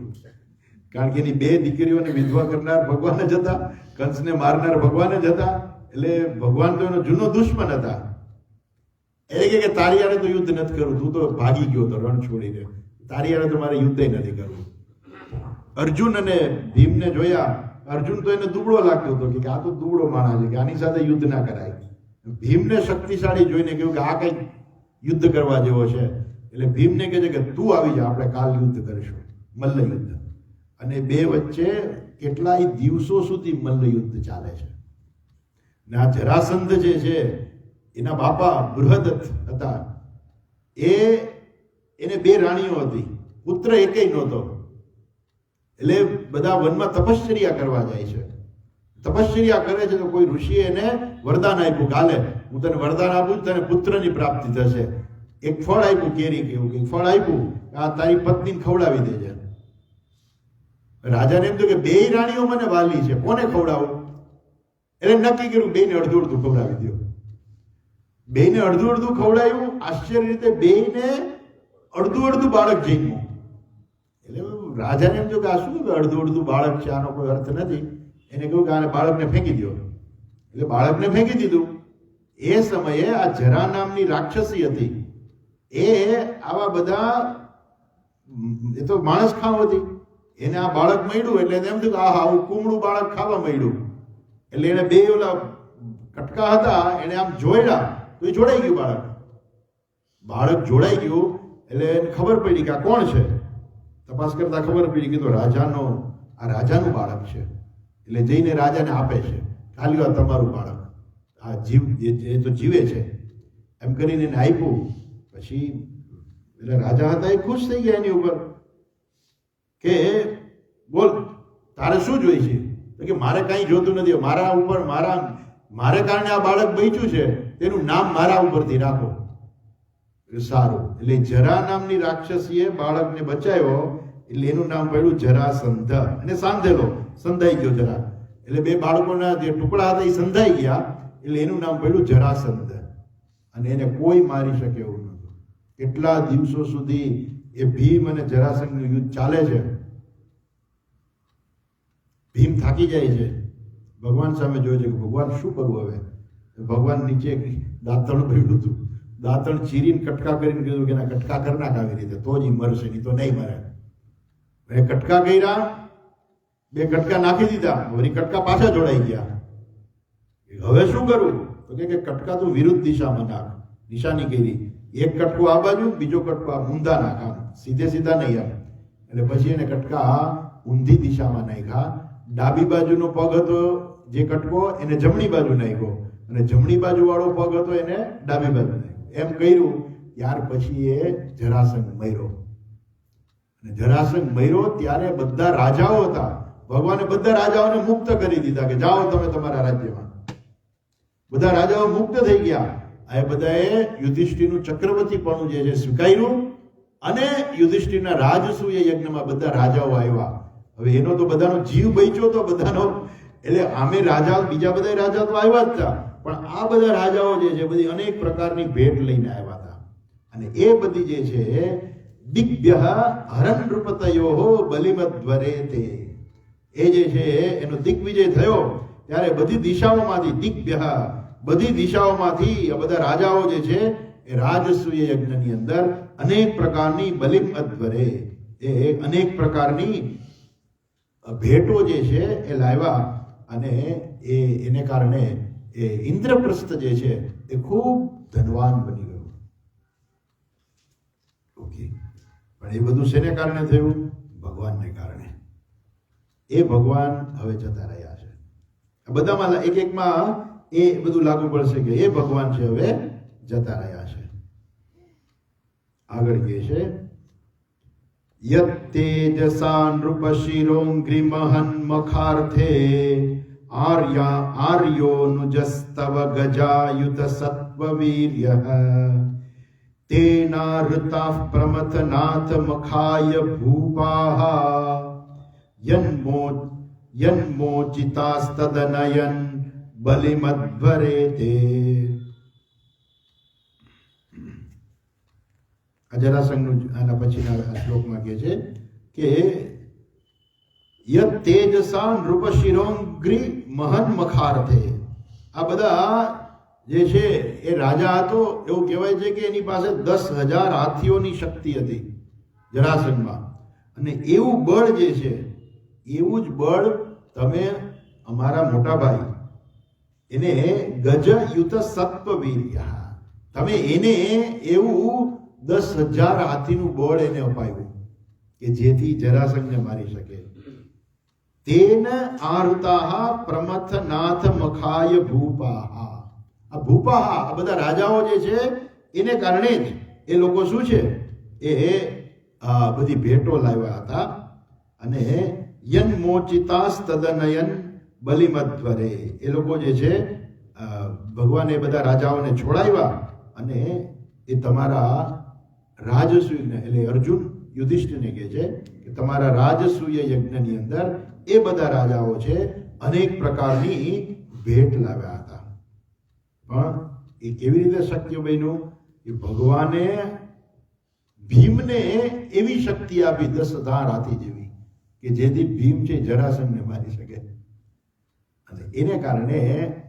કારણ કે એની બે દીકરીઓને વિધવા કરનાર ભગવાન જ હતા, કંસને મારનાર ભગવાન જ હતા. એટલે ભગવાન તો એનો જૂનો દુશ્મન હતા. એ કે તારી યારે તો યુદ્ધ નથી કરવું, તું તો ભાગી ગયો તો રણ છોડીને, તારી યારે તો મારે યુદ્ધ નથી કરવું. અર્જુન અને ભીમને જોયા. અર્જુન તો એને દુબળો લાગતો હતો કે આ તો દુબળો માણસ છે કે આની સાથે યુદ્ધ ના કરાય. ભીમને શક્તિશાળી જોઈને કહ્યું કે આ કઈ યુદ્ધ કરવા જેવો છે. એટલે ભીમને કહે છે કે તું આવી જા, આપણે કાલ યુદ્ધ કરીશું, મલ્લ યુદ્ધ. અને બે વચ્ચે કેટલાય દિવસો સુધી મલ્લ યુદ્ધ ચાલે છે. ને આ જરાસંધ જે છે એના બાપા બૃહદત્ત હતા. એને બે રાણીઓ હતી, પુત્ર એકેય નહોતો. એટલે બધા વનમાં તપશ્ચર્યા કરવા જાય છે. તપશ્ચર્યા કરે છે તો કોઈ ઋષિએ એને વરદાન આપ્યું કે હાલે હું તને વરદાન આપું, તને પુત્રની પ્રાપ્તિ થશે. એક ફળ આપ્યું, કેરી કેવું એક ફળ આપ્યું, આ તારી પત્નીને ખવડાવી દેજે. રાજાને એમ થયું કે બે રાણીઓ મને વાલી છે, કોને ખવડાવું? એટલે નક્કી કર્યું બેને અડધું અડધું ખવડાવી દો. બેને અડધું અડધું ખવડાવ્યું. આશ્ચર્ય રીતે બેને અડધું અડધું બાળક જન્મ્યું. એટલે રાજાને એમ થયું કે આ શું અડધું અડધું બાળક છે, આનો કોઈ અર્થ નથી. એને કહ્યું કે આને બાળકને ફેંકી દો. એટલે બાળકને ફેંકી દીધું. એ સમયે આ જરા નામની રાક્ષસી હતી. એ આવા બધા એ તો માણસ ખાવ હતી. એને આ બાળક મળ્યું એટલે એમ થયું કે આવું કુમળું બાળક ખાવા મળ્યું. એટલે એને બે ઓલા કટકા હતા, એને આમ જોડ્યા તો એ જોડાઈ ગયું બાળક. બાળક જોડાઈ ગયું એટલે એને ખબર પડી કે આ કોણ છે. તપાસ કરતા ખબર પડી કે તો રાજાનું બાળક છે. એટલે જઈને રાજાને આપે છે, ખાલી આ તમારું બાળક, આ જીવ એ તો જીવે છે એમ કરીને એને આપ્યું. પછી એટલે રાજા હતા એ ખુશ થઈ ગયા એની ઉપર કે બોલ તારે શું જોઈએ છે? તો કે મારે કાંઈ જોતું નથી, મારા ઉપર મારે કારણે આ બાળક બચ્યું છે તેનું નામ મારા ઉપરથી રાખો. સારું, એટલે જરા નામની રાક્ષસીએ બાળકને બચાવ્યો એટલે એનું નામ પડ્યું જરાસંધ. અને સાંધેલો સંધાઈ ગયો જરા, એટલે બે બાળકોના જે ટુકડા હતા એ સંધાઈ ગયા એટલે એનું નામ પડ્યું જરાસંધ. અને એને કોઈ મારી શકે એવું નહોતું. કેટલા દિવસો સુધી એ ભીમ અને જરાસંધનું યુદ્ધ ચાલે છે. ભીમ થાકી જાય છે, ભગવાન સામે જોયે છે કે ભગવાન શું કરવું હવે. ભગવાન નીચે દાંતણ પડ્યું હતું, દાંતણ ચીરીને કટકા કરીને કીધું કે ના કટકા કરી નાખ આવી રીતે, તો જ મરશે, નહીં તો નહીં મરે. એ કટકા કર્યા, બે કટકા નાખી દીધા, વળી કટકા પાછા જોડાઈ ગયા. હવે શું કરવું? તો કે કટકા તો વિરુદ્ધ દિશામાં નાખ. નિશાની કરી, એક કટકો આ બાજુ, બીજો કટકો આ ઊંધા નાખ, આમ સીધે સીધા નહીં આમ. એટલે પછી એને કટકા ઊંધી દિશામાં નાખ્યા. ડાબી બાજુનો પગ હતો જે કટકો એને જમણી બાજુ નાખ્યો, અને જમણી બાજુ વાળો પગ હતો એને ડાબી બાજુ નાખ્યો. એમ કર્યું. ત્યાર પછી એ જરાસંઘ મર્યો. અને જરાસંઘ મર્યો ત્યારે બધા રાજાઓ હતા, ભગવાને બધા રાજાઓને મુક્ત કરી દીધા કે જાઓ તમે તમારા રાજ્યમાં. બધા રાજાઓ મુક્ત થઈ ગયા. આ બધાએ યુધિષ્ઠિરનું ચક્રવર્તીપણું જે છે સ્વીકાર્યું, અને યુધિષ્ઠિરના રાજસૂય યજ્ઞમાં બધા રાજાઓ આવ્યા. હવે એનો તો બધાનો જીવ બચ્યો તો બધાનો, એટલે આમે રાજા બીજા બધા રાજા તો આવ્યા જ હતા, પણ આ બધા રાજાઓ જે છે બધી અનેક પ્રકારની ભેટ લઈને આવ્યા હતા. અને એ બધી જે છે દિગ્ભ્ય હરણ નૃપતયો બલિમધ્વરે તે, એ જે છે એનો દિગ્વિજય થયો ત્યારે બધી દિશાઓમાંથી દિગ્ભ્ય બધી દિશાઓમાંથી આ બધા રાજાઓ જે છે એ રાજસૂય યજ્ઞની અંદર અનેક પ્રકારની બલિમધ્વરે એ અનેક પ્રકારની ભેટો જે છે એ લાવ્યા. અને એને કારણે એ ઇન્દ્રપ્રસ્થ જે છે એ ખૂબ ધનવાન બની ગયું. ઓકે, પણ એ બધું શેને કારણે થયું? ભગવાનને કારણે. એ ભગવાન હવે જતા રહ્યા છે. આ બધામાં એક એકમાં એ બધું લાગુ પડશે કે એ ભગવાન છે હવે જતા રહ્યા છે. આગળ કહે છે યત્તેજસા નૃપશિરોંગ્રિમહન મખાર્થે આર્યોનુજસ્તવ ગજાયુત સત્વવીર્યઃ તેનારૃતાઃ પ્રમથનાથ મખાય ભૂપાઃ યન્મોચિતાસ્તદનયન બલિમધ્વરે તે. જરાસંઘનું આના પછીના શ્લોકમાં કહે છે કે યત તેજસા નૃપશિરોંગ્રી મહન મખાર્થે. આ બધા જે છે એ રાજા હતો, એવું કહેવાય છે કે એની પાસે 10,000 હાથીઓની શક્તિ હતી જરાસંઘમાં. અને એવું બળ જે છે, એવું જ બળ તમે અમારા મોટા ભાઈ એને ગજયુત સત્વવીર્ય, તમે એને એવું 10,000 હાથીનું બળ એને અપાયું કે જેથી જરાસંઘને મારી શકે. તેન આરુતાહ પ્રમથનાથ મખાય ભૂપાહ. આ ભૂપાહ આ બધા રાજાઓ જે છે એને કારણે જ એ લોકો શું છે એ બધી ભેટો લાવ્યા હતા. અને યન્મોચિતાસ તદનયન બલિમધ્વરે, એ લોકો જે છે ભગવાને બધા રાજાઓને છોડાવ્યા અને એ તમારા રાજસૂયને, એટલે અર્જુન યુધિષ્ઠિરને કહે છે કે તમારા રાજસૂય યજ્ઞની અંદર એ બધા રાજાઓ છે અનેક પ્રકારની ભેટ લાવ્યા હતા. પણ એ કેવી રીતે શક્ય બન્યું? એ ભગવાને ભીમને એવી શક્તિ આપી 10,000 હાથી જેવી કે જેથી ભીમ છે જરાસંઘને મારી શકે. અને એને કારણે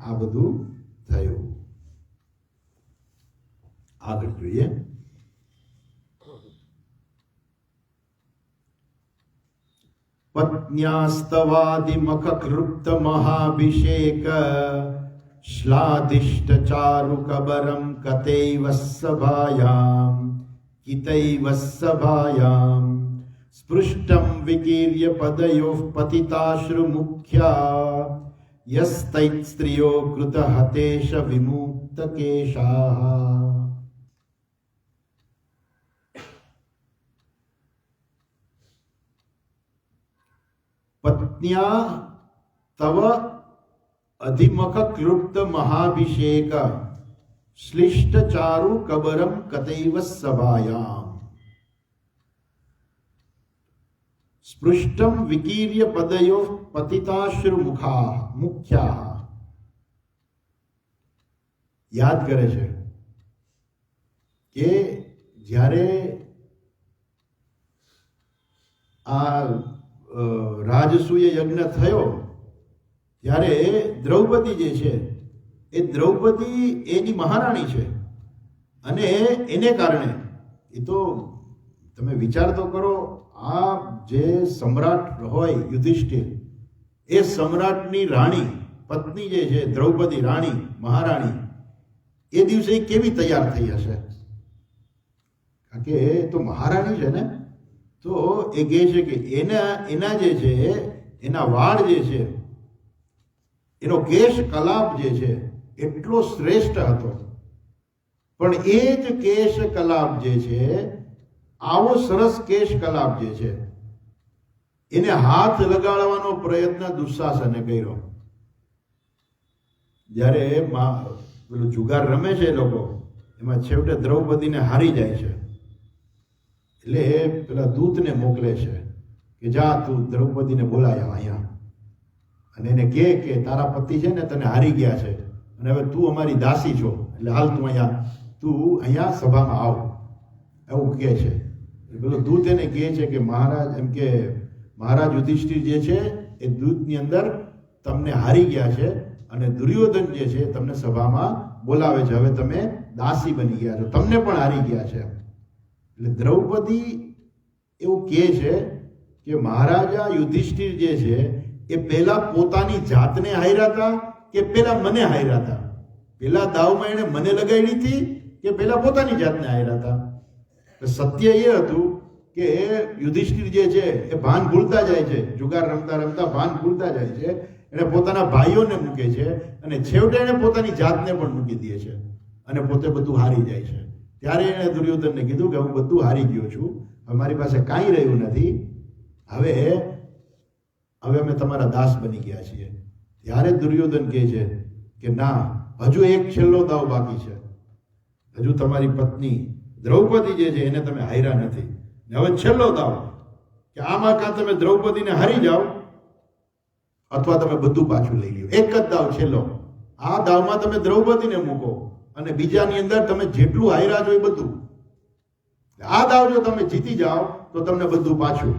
આ બધું થયું. આગળ જોઈએ. પત્ન્યાસ્તવાદિમખકૃપ્ત મહાભિષેક શ્લાધિષ્ટ ચારુ કબરમ કતૈવ સભાયામ સ્પૃષ્ટમ વિકીર્ય પદયોઃ પતિતાશ્રુ મુખ્યા યસ્તૈ સ્ત્રિયો કૃત હતેશ વિમુક્ત કેશાઃ. પત્ન્યા તવ અધિમખ ક્લુપ્ત મહાભિષેક શ્લિષ્ટ ચારુ કબરમ કતૈવ સભાયામ સ્પૃષ્ટમ વિકીર્ય પદયો પતિતાશ્રુ મુખ્યા. યાદ કરે છે કે જ્યારે આ રાજસૂય યજ્ઞ થયો ત્યારે દ્રૌપદી જે છે એ દ્રૌપદી એની મહારાણી છે અને એને કારણે એ તો તમે વિચાર તો કરો, આ જે સમ્રાટ હોય યુધિષ્ઠિર, એ સમ્રાટની રાણી પત્ની જે છે દ્રૌપદી રાણી મહારાણી, એ દિવસે કેવી તૈયાર થઈ હશે? કારણ કે એ તો મહારાણી છે ને. તો એ કહે છે કે એના જે છે એના વાળ જે છે, એનો કેશ કલાપ જે છે એટલો શ્રેષ્ઠ હતો, પણ એ જ કેશ કલાપ જે છે, આવો સરસ કેશ કલાપ જે છે, એને હાથ લગાડવાનો પ્રયત્ન દુશાસને કર્યો. જ્યારે પેલું જુગાર રમે છે એ લોકો, એમાં છેવટે દ્રૌપદીને હારી જાય છે એટલે પેલા દૂતને મોકલે છે કે જા તું દ્રૌપદીને બોલાય અહીંયા અને એને કહે કે તારા પતિ છે ને તને હારી ગયા છે અને હવે તું અમારી દાસી છો, એટલે હાલ તું અહીંયા સભામાં આવ, એવું કહે છે. પેલો દૂત એને કહે છે કે મહારાજ, એમ કે મહારાજ યુધિષ્ઠિર જે છે એ દૂતની અંદર તમને હારી ગયા છે અને દુર્યોધન જે છે તમને સભામાં બોલાવે છે, હવે તમે દાસી બની ગયા છો, તમને પણ હારી ગયા છે. એટલે દ્રૌપદી એવું કહે છે કે મહારાજા યુધિષ્ઠિર જે છે એ પહેલા પોતાની જાતને હાર્યા હતા કે પહેલા મને હાર્યા હતા? પહેલા દાવમાં એને મને લગાડી હતી કે પહેલા પોતાની જાતને હાર્યા હતા? સત્ય એ હતું કે યુધિષ્ઠિર જે છે એ ભાન ભૂલતા જાય છે, જુગાર રમતા રમતા ભાન ભૂલતા જાય છે, એને પોતાના ભાઈઓને મૂકે છે અને છેવટે એને પોતાની જાતને પણ મૂકી દે છે અને પોતે બધું હારી જાય છે. ત્યારે એણે દુર્યોધનને કીધું કે હું બધું હારી ગયો છું, અમારી પાસે કાંઈ રહ્યું નથી, હવે અમે તમારા દાસ બની ગયા છીએ. ત્યારે દુર્યોધન કહે છે કે ના, હજુ એક છેલ્લો દાવ બાકી છે, હજુ તમારી પત્ની દ્રૌપદી જે છે એને તમે હાર્યા નથી, હવે છેલ્લો દાવ કે આમાં કાં તમે દ્રૌપદીને હારી જાઓ અથવા તમે બધું પાછું લઈ લ્યો. એક જ દાવ છેલ્લો, આ દાવમાં તમે દ્રૌપદીને મૂકો અને બીજાની અંદર તમે જેટલું હાર્યા છો એ બધું. આ દાવ જો તમે જીતી જાઓ તો તમને બધું પાછું,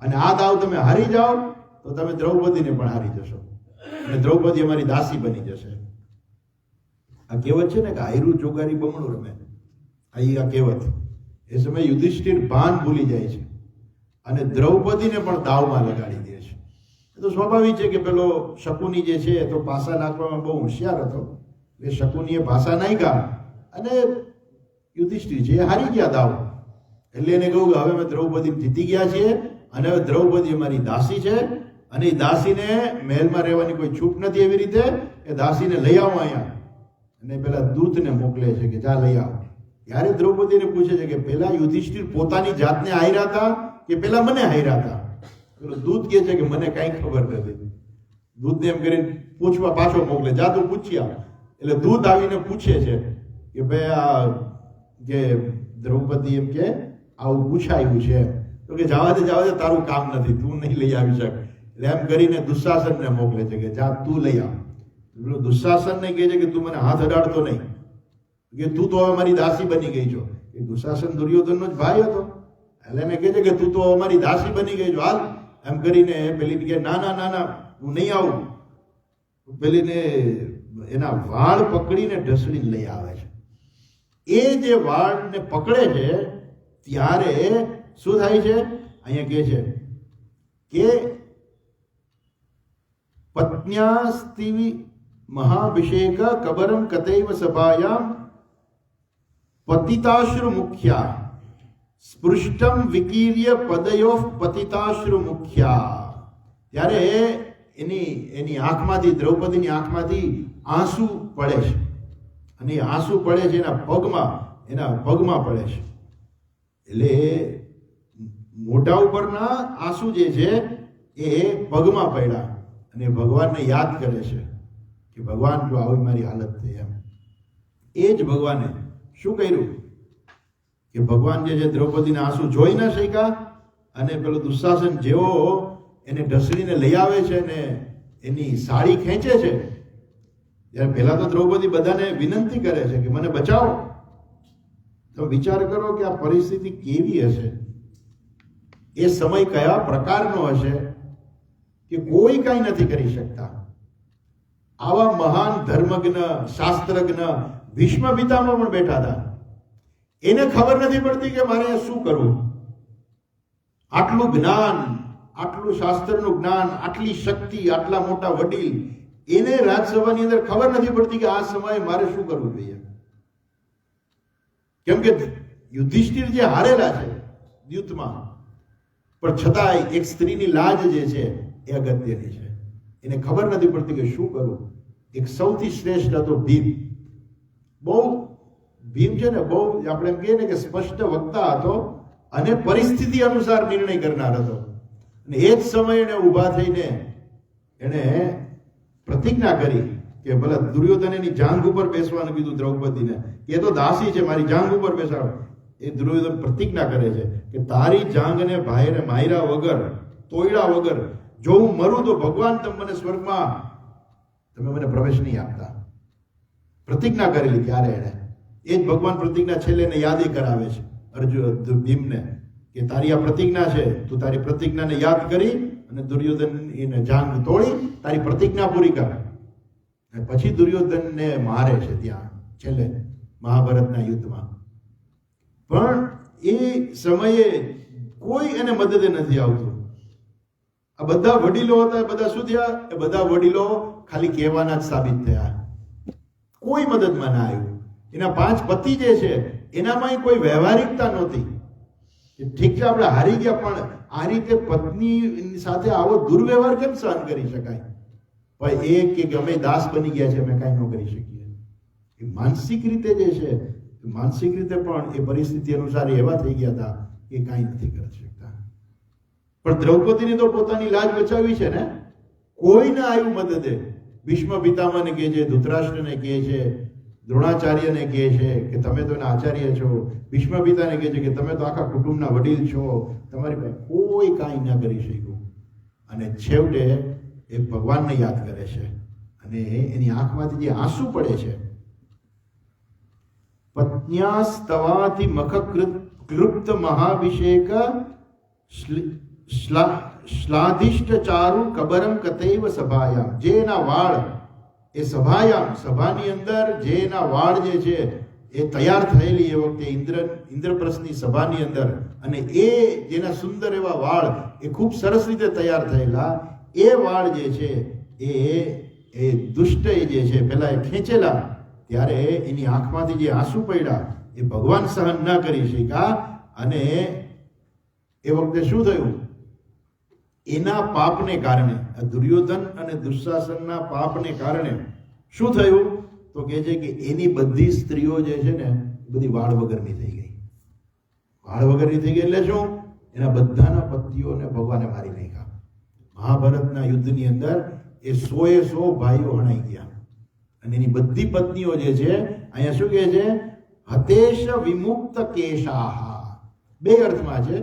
અને આ દાવ તમે હારી જાઓ તો તમે દ્રૌપદીને પણ હારી જશો અને દ્રૌપદી અમારી દાસી બની જશે. આ કહેવત છે ને કે હાયરું ચોગારી બમણું રમે, આ કહેવત. એ સમયે યુધિષ્ઠિર ભાન ભૂલી જાય છે અને દ્રૌપદીને પણ દાવમાં લગાડી દે છે. એ તો સ્વાભાવિક છે કે પેલો શકુની જે છે તો પાસા નાખવામાં બહુ હોશિયાર હતો, એ શકુનીએ પાસા નાખ્યા અને યુધિષ્ઠિર છે એ હારી ગયા દાવ. એટલે એને કહ્યું કે હવે અમે દ્રૌપદી જીતી ગયા છીએ અને હવે દ્રૌપદી અમારી દાસી છે અને એ દાસીને મહેલમાં રહેવાની કોઈ છૂટ નથી, એવી રીતે એ દાસીને લઈ આવો અહીંયા. અને પેલા દૂતને મોકલે છે કે જા લઈ આવો. ત્યારે દ્રૌપદીને પૂછે છે કે પેલા યુધિષ્ઠિર પોતાની જાતને હાર્યા હતા કે પેલા મને હાર્યા હતા? પેલો દૂત કહે છે કે મને કાંઈ ખબર નથી. દૂતને એમ કરીને પૂછવા પાછો મોકલે, જા તું પૂછી આવ. એટલે દૂત આવીને પૂછે છે કે ભાઈ આ જે દ્રૌપદી એમ કે આવું પૂછાયું છે, તો કે જવા દે તારું કામ નથી, તું નહીં લઈ આવી શક. એટલે એમ કરીને દુશાસનને મોકલે છે કે જા તું લઈ આવ. પેલો દુશાસનને કહે છે કે તું મને હાથ અડાડતો નહીં, કે તું તો હવે મારી દાસી બની ગઈ છો. એ દુશાસન દુર્યોધનનો જ ભાઈ હતો, એટલે એને કહે છે કે તું તો અમારી દાસી બની ગઈ છો, હાલ. એમ કરીને પેલી કે ના ના ના ના હું નહીં આવું. પેલીને એના વાળ પકડીને ઢસડીને લઈ આવે છે. એ જે વાળને પકડે છે ત્યારે શું થાય છે? અહીંયા કહે છે કે પત્ન્યાસ્તિવી મહાભિષેક કબરમ કતૈવ સભાયામ પતિતાશ્રુ મુખ્યા સ્પૃષ્ટમ વિકીર્ય પદયો પતિતાશ્રુ મુખ્યા. ત્યારે એની આંખમાંથી, દ્રૌપદીની આંખમાંથી આંસુ પડે છે અને એ આંસુ પડે છે એના પગમાં પડે છે. એટલે મોઢા ઉપરના આંસુ જે છે એ પગમાં પડ્યા અને ભગવાનને યાદ કરે છે કે ભગવાન જો આવી મારી હાલત થઈ એમ. એ જ ભગવાને શું કર્યું કે ભગવાન જે છે દ્રૌપદીના આંસુ જોઈ ન શક્યા અને પેલો દુશાસન જેવો એને ઢસડીને લઈ આવે છે ને એની સાડી ખેંચે છે, ત્યારે પહેલા તો દ્રૌપદી બધાને વિનંતી કરે છે કે મને બચાવો. તો વિચાર કરો કે આ પરિસ્થિતિ કેવી હશે, એ સમય કયા પ્રકારનો હશે કે કોઈ કાંઈ નથી કરી શકતા. આવા મહાન ધર્મજ્ઞ શાસ્ત્રજ્ઞ ભીષ્મ પિતામહ પણ બેઠા હતા. એને ખબર નથી પડતી કે મારે શું કરવું. આટલું જ્ઞાન, આટલું શાસ્ત્રનું જ્ઞાન, આટલી શક્તિ, આટલા મોટા વડીલ, એને રાજસભાની અંદર ખબર નથી પડતી કે આ સમયે મારે શું કરવું જોઈએ. કેમ કે યુધિષ્ઠિર જે હારેલા છે યુદ્ધમાં, પણ છતાંય એક સ્ત્રીની લાજ જે છે એ અગત્યની છે. એને ખબર નથી પડતી કે શું કરવું. એક સૌથી શ્રેષ્ઠ હતો ભીમ. ભીમ છે ને બહુ આપણે એમ કહીએ ને કે સ્પષ્ટ વક્તા હતો અને પરિસ્થિતિ અનુસાર નિર્ણય કરનાર હતો. અને એ જ સમયે એને ઊભા થઈને એને પ્રતિજ્ઞા કરી કે ભલે દુર્યોધન એની જાંઘ ઉપર બેસવાનું કીધું દ્રૌપદીને, એ તો દાસી છે, મારી જાંઘ ઉપર બેસાડો. એ દુર્યોધન પ્રતિજ્ઞા કરે છે કે તારી જાંઘને ભાઈને માર્યા વગર, તોડ્યા વગર જો હું મરું તો ભગવાન મને સ્વર્ગમાં તમે મને પ્રવેશ નહીં આપતા. પ્રતિજ્ઞા કરેલી ત્યારે એને. એ જ ભગવાન પ્રતિજ્ઞા છેલ્લે એને યાદ કરાવે છે અર્જુન ભીમને કે તારી આ પ્રતિજ્ઞા છે, તું તારી પ્રતિજ્ઞાને યાદ કરી અને દુર્યોધન એને જાંઘ તોડી તારી પ્રતિજ્ઞા પૂરી કર. અને પછી દુર્યોધનને મારે છે ત્યાં છેલ્લે મહાભારતના યુદ્ધમાં. પણ એ સમયે કોઈ એને મદદે નથી આવતું. આ બધા વડીલો હતા, એ બધા શું થયા? એ બધા વડીલો ખાલી કહેવાના જ સાબિત થયા. કોઈ મદદમાં ના આવ્યું. એના 5 પતિ જે છે એનામાં કોઈ વ્યવહારિકતા નહોતી. ઠીક છે આપણે હારી ગયા, પણ આ રીતે પત્ની સાથે આવો દુર્વ્યવહાર કેમ સહન કરી શકાય? પણ એ કે અમે દાસ બની ગયા છે, અમે કાંઈ ન કરી શકીએ. એ માનસિક રીતે જે છે, માનસિક રીતે પણ એ પરિસ્થિતિ અનુસાર એવા થઈ ગયા હતા કે કાંઈ નથી કરી શકતા. પણ દ્રૌપદીને તો પોતાની લાજ બચાવી છે ને. કોઈને આવ્યું મદદે. ભીષ્મ પિતામહને કહે છે, ધૃતરાષ્ટ્રને કહે છે, દ્રોણાચાર્યને કહે છે કે તમે તો એના આચાર્ય છો. ભીષ્મ પિતાને કહે છે કે તમે તો આખા કુટુંબના વડીલ છો, તમારી પાસે કોઈ કાંઈ ના કરી શક્યું. અને છેવટે એ ભગવાનને યાદ કરે છે અને એની આંખમાંથી જે આંસુ પડે છે, પત્ન્યાસ્તવાથી મખકૃત મહાભિષેક શ્લાધિષ્ટ ચારુ કબરમ કતૈવ સભાયામ. જે એના વાળ એ સભાયામ, સભાની અંદર જે એના વાળ જે છે એ તૈયાર થયેલી એ વખતે ઇન્દ્રપ્રસ્થની સભાની અંદર, અને એ જેના સુંદર એવા વાળ એ ખૂબ સરસ રીતે તૈયાર થયેલા, એ વાળ જે છે એ દુષ્ટ જે છે પેલા એ ખેંચેલા, ત્યારે એની આંખમાંથી જે આંસુ પડ્યા એ ભગવાન સહન ન કરી શક્યા. અને એ વખતે શું થયું? એના પાપને કારણે, દુર્યોધન અને દુશાસનના પાપને કારણે શું થયું? તો કહે છે કે એની બધી સ્ત્રીઓ જે છે ને બધી વાળ વગરની થઈ ગઈ. વાળ વગરની થઈ ગઈ એટલે શું? એના બધાના પતિઓને ભગવાને મારી નાખ્યા. મહાભારતના યુદ્ધની અંદર એ 100 ભાઈઓ હણાઈ ગયા. અને એની બધી પત્નીઓ જે છે અહીંયા શું કહે છે? હતેશ વિમુક્ત કેશાહ. 2 અર્થમાં છે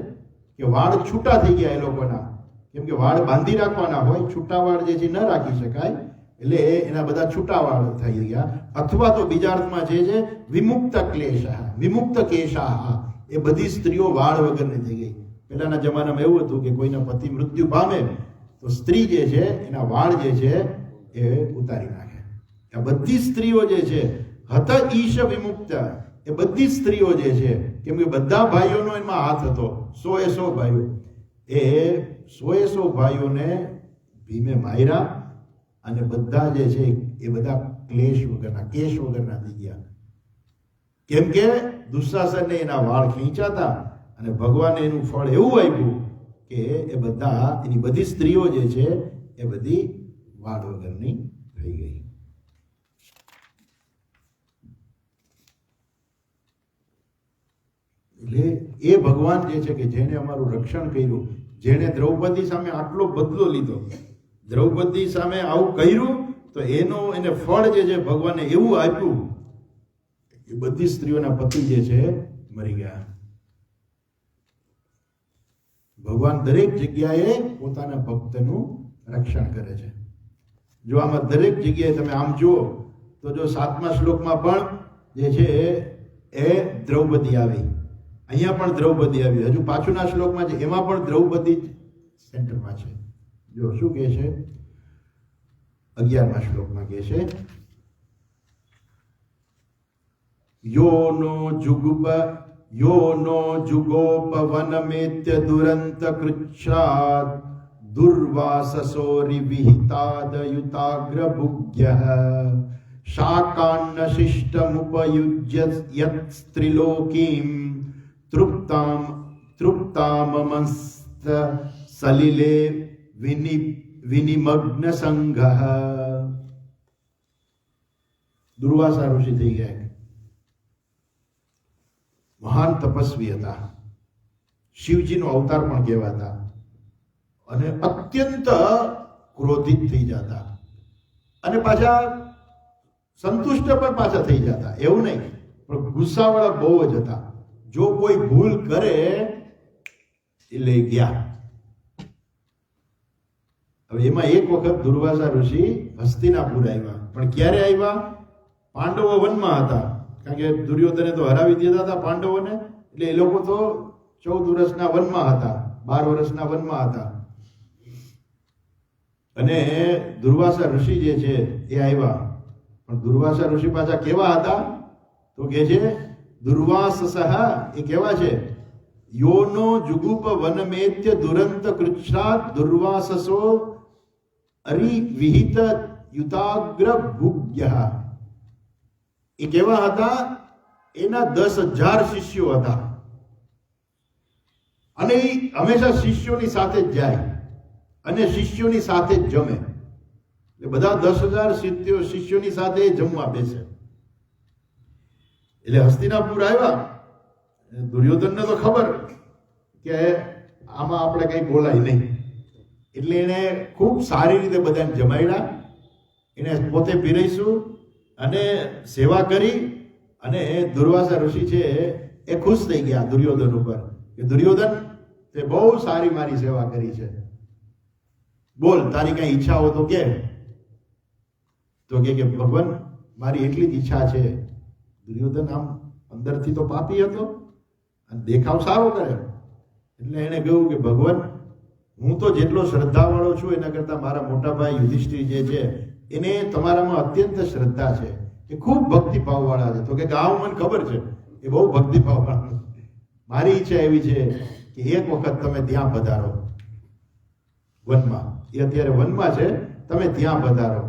કે વાળ છૂટા થઈ ગયા એ લોકોના. કેમ કે વાળ બાંધી રાખવાના હોય, છૂટા વાળ જે છે ન રાખી શકાય, એટલે એના બધા છૂટા વાળ થઈ ગયા. અથવા તો બીજા અર્થમાં છે વિમુક્ત ક્લેશાહ, વિમુક્ત કેશાહ. એ બધી સ્ત્રીઓ વાળ વગરની થઈ ગઈ. પહેલાના જમાનામાં એવું હતું કે કોઈના પતિ મૃત્યુ પામે તો સ્ત્રી જે છે એના વાળ જે છે એ ઉતારી નાખે. આ બધી સ્ત્રીઓ જે છે હત ઈશ વિમુક્ત, એ બધી સ્ત્રીઓ જે છે, કેમ કે બધા ભાઈઓનો એમાં હાથ હતો, 100 ભાઈઓ, એ 100 ભાઈઓને ભીમે માર્યા. અને બધા જે છે એ બધા ક્લેશ વગરના, કેશ વગરના થઈ ગયા. કેમ કે દુશાસનને એના વાળ ખેંચાતા અને ભગવાને એનું ફળ એવું આપ્યું કે એ બધા, એની બધી સ્ત્રીઓ જે છે એ બધી વાળ વગરની થઈ ગઈ. એટલે એ ભગવાન જે છે કે જેને અમારું રક્ષણ કર્યું, જેણે દ્રૌપદી સામે આટલો બદલો લીધો, દ્રૌપદી સામે આવું કર્યું, તો એને ફળ જે છે ભગવાને એવું આપ્યું એ બધી સ્ત્રીઓના પતિ જે છે મરી ગયા. ભગવાન દરેક જગ્યાએ પોતાના ભક્તનું રક્ષણ કરે છે. જો આમાં દરેક જગ્યાએ તમે આમ જુઓ તો જો 7મા શ્લોકમાં પણ જે છે એ દ્રૌપદી આવી, અહીંયા પણ દ્રૌપદી આવી, હજુ પાછળના શ્લોકમાં છે એમાં પણ દ્રૌપદી સેન્ટરમાં છે. જો શું કહે છે 11મા શ્લોકમાં કહે છે યો નો જુગોપવનમેત્ય દુરંત કૃચ્છાદ દુર્વાસસોરી વિહિતાદયુતાગ્ર ભુગ્યઃ શાકાન્ન શિષ્ટમુપયુજ્ય યત સ્ત્રીલોકીમ તૃપ્તામમસ્ત સલિલે વિનિમગ્ન સંઘઃ. દુર્વાસા ઋષિ થઈ ગયા, મહાન તપસ્વી હતા, શિવજીનો અવતાર પણ કહેવાતા, અને અત્યંત ક્રોધિત થઈ જતા, અને પાછા સંતુષ્ટ પણ પાછા થઈ જતા, એવું નહીં, પણ ગુસ્સાવાળા બહુ જ હતા. જો કોઈ ભૂલ કરે એટલે ગયા. હવે એમાં એક વખત દુર્વાસા ઋષિ હસ્તિનાપુર આવ્યા, પણ ક્યારે આવ્યા? પાંડવો વનમાં હતા, કારણ કે દુર્યોધને તો હરાવી દીધા હતા પાંડવોને, એટલે એ લોકો તો 14 વર્ષના વનમાં હતા, 12 વર્ષના વનમાં હતા. અને દુર્વાસા ઋષિ જે છે એ આવ્યા, પણ દુર્વાસા ઋષિ પાછા કેવા હતા તો કે છે દુર્વાસસઃ એ કેવા છે યોનો જુગુપ વનમેત્ય દુરંત કૃચ્છાત દુર્વાસસો અરી વિહિત યુતાગ્ર ભુગ્યઃ. એ કેવા હતા? એના 10,000 શિષ્યો હતા, અને એ હંમેશા શિષ્યોની સાથે જ જાય અને શિષ્યોની સાથે જ જમે. એટલે બધા 10,000 શિષ્યોની સાથે જમવા બેસે. એટલે હસ્તિનાપુર આવ્યા, દુર્યોધનને તો ખબર કે આમાં આપણે કઈ બોલાય નહીં, એટલે એને ખૂબ સારી રીતે બધાને જમાડ્યા, એને પોતે પીરસ્યું અને સેવા કરી, અને દુર્વાસા ઋષિ છે એ ખુશ થઈ ગયા દુર્યોધન ઉપર કે દુર્યોધન તે બહુ સારી મારી સેવા કરી છે, બોલ તારી કઈ ઈચ્છા હોય તો કે. તો કે ભગવાન મારી એટલી જ ઈચ્છા છે. દુર્યોધન આમ અંદરથી તો પાપી હતો અને દેખાવ સારો કરે, એટલે એને કહ્યું કે ભગવાન હું તો જેટલો શ્રદ્ધાવાળો છું એના કરતા મારા મોટા ભાઈ યુધિષ્ઠિર જે છે એને તમારામાં અત્યંત શ્રદ્ધા છે, એ ખૂબ ભક્તિભાવ વાળા છે. તો કે આવું મને ખબર છે, એ બહુ ભક્તિભાવ વાળા. મારી ઈચ્છા એવી છે કે એક વખત તમે ત્યાં પધારો વનમાં, એ અત્યારે વનમાં છે, તમે ત્યાં પધારો,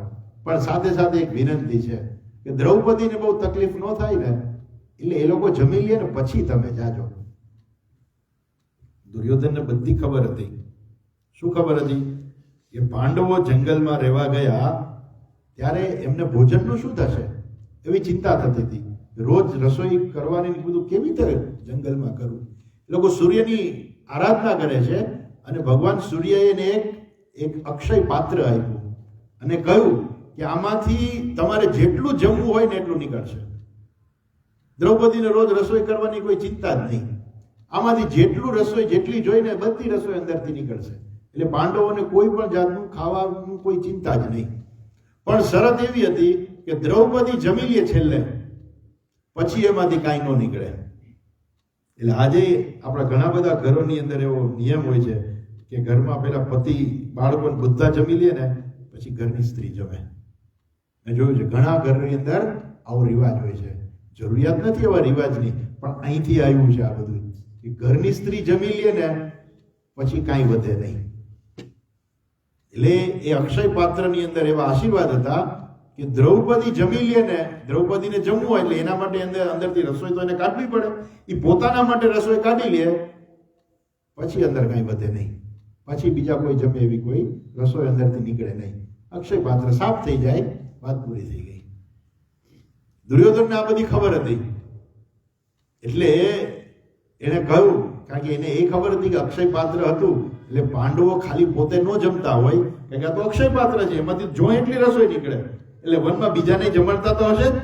પણ સાથે સાથે એક વિનંતી છે કે દ્રૌપદીને બહુ તકલીફ ન થાય ને, એટલે એ લોકો જમી લે ને પછી તમે જાજો. દુર્યોધનને બધી ખબર હતી. શું ખબર હતી? કે પાંડવો જંગલમાં રહેવા ગયા ત્યારે એમને ભોજનનું શું થશે એવી ચિંતા થતી હતી. રોજ રસોઈ કરવાની બધું કેવી રીતે જંગલમાં કરવું. એ લોકો સૂર્યની આરાધના કરે છે, અને ભગવાન સૂર્યએ એને એક અક્ષય પાત્ર આપ્યું અને કહ્યું કે આમાંથી તમારે જેટલું જમવું હોય ને એટલું નીકળશે. દ્રૌપદીને રોજ રસોઈ કરવાની કોઈ ચિંતા જ નહીં, આમાંથી જેટલું રસોઈ જેટલી જોઈને બધી રસોઈ અંદરથી નીકળશે. એટલે પાંડવોને કોઈ પણ જાતનું ખાવાનું કોઈ ચિંતા જ નહીં. પણ શરત એવી હતી કે દ્રૌપદી જમી લે છેલ્લે, પછી એમાંથી કાંઈ ન નીકળે. એટલે આજે આપણા ઘણા બધા ઘરોની અંદર એવો નિયમ હોય છે કે ઘરમાં પેલા પતિ બાળકોને બધા જમી લે ને પછી ઘરની સ્ત્રી જમે. મેં જોયું છે ઘણા ઘરની અંદર આવો રિવાજ હોય છે. જરૂરિયાત નથી આવા રિવાજની, પણ અહીંથી આવ્યું છે આ બધું કે ઘરની સ્ત્રી જમી લે ને પછી કાંઈ વધે નહીં. એટલે એ અક્ષય પાત્રની અંદર એવા આશીર્વાદ હતા કે દ્રૌપદી જમી લે ને, દ્રૌપદીને જમવું હોય એટલે એના માટે અંદરથી રસોઈ તો એને કાઢવી પડે. એ પોતાના માટે રસોઈ કાઢી લે પછી અંદર કાંઈ વધે નહીં, પછી બીજા કોઈ જમે એવી કોઈ રસોઈ અંદરથી નીકળે નહીં. અક્ષય પાત્ર સાફ થઈ જાય, વાત પૂરી થઈ ગઈ. દુર્યોધનને આ બધી ખબર હતી, એટલે એને કહ્યું, કારણ કે એને એ ખબર હતી કે અક્ષય પાત્ર હતું એટલે પાંડવો ખાલી પોતે ન જમતા હોય કે આ તો અક્ષય પાત્ર છે, એમાંથી જો એટલી રસોઈ નીકળે, એટલે વનમાં બીજાને જમાડતા તો હશે જ.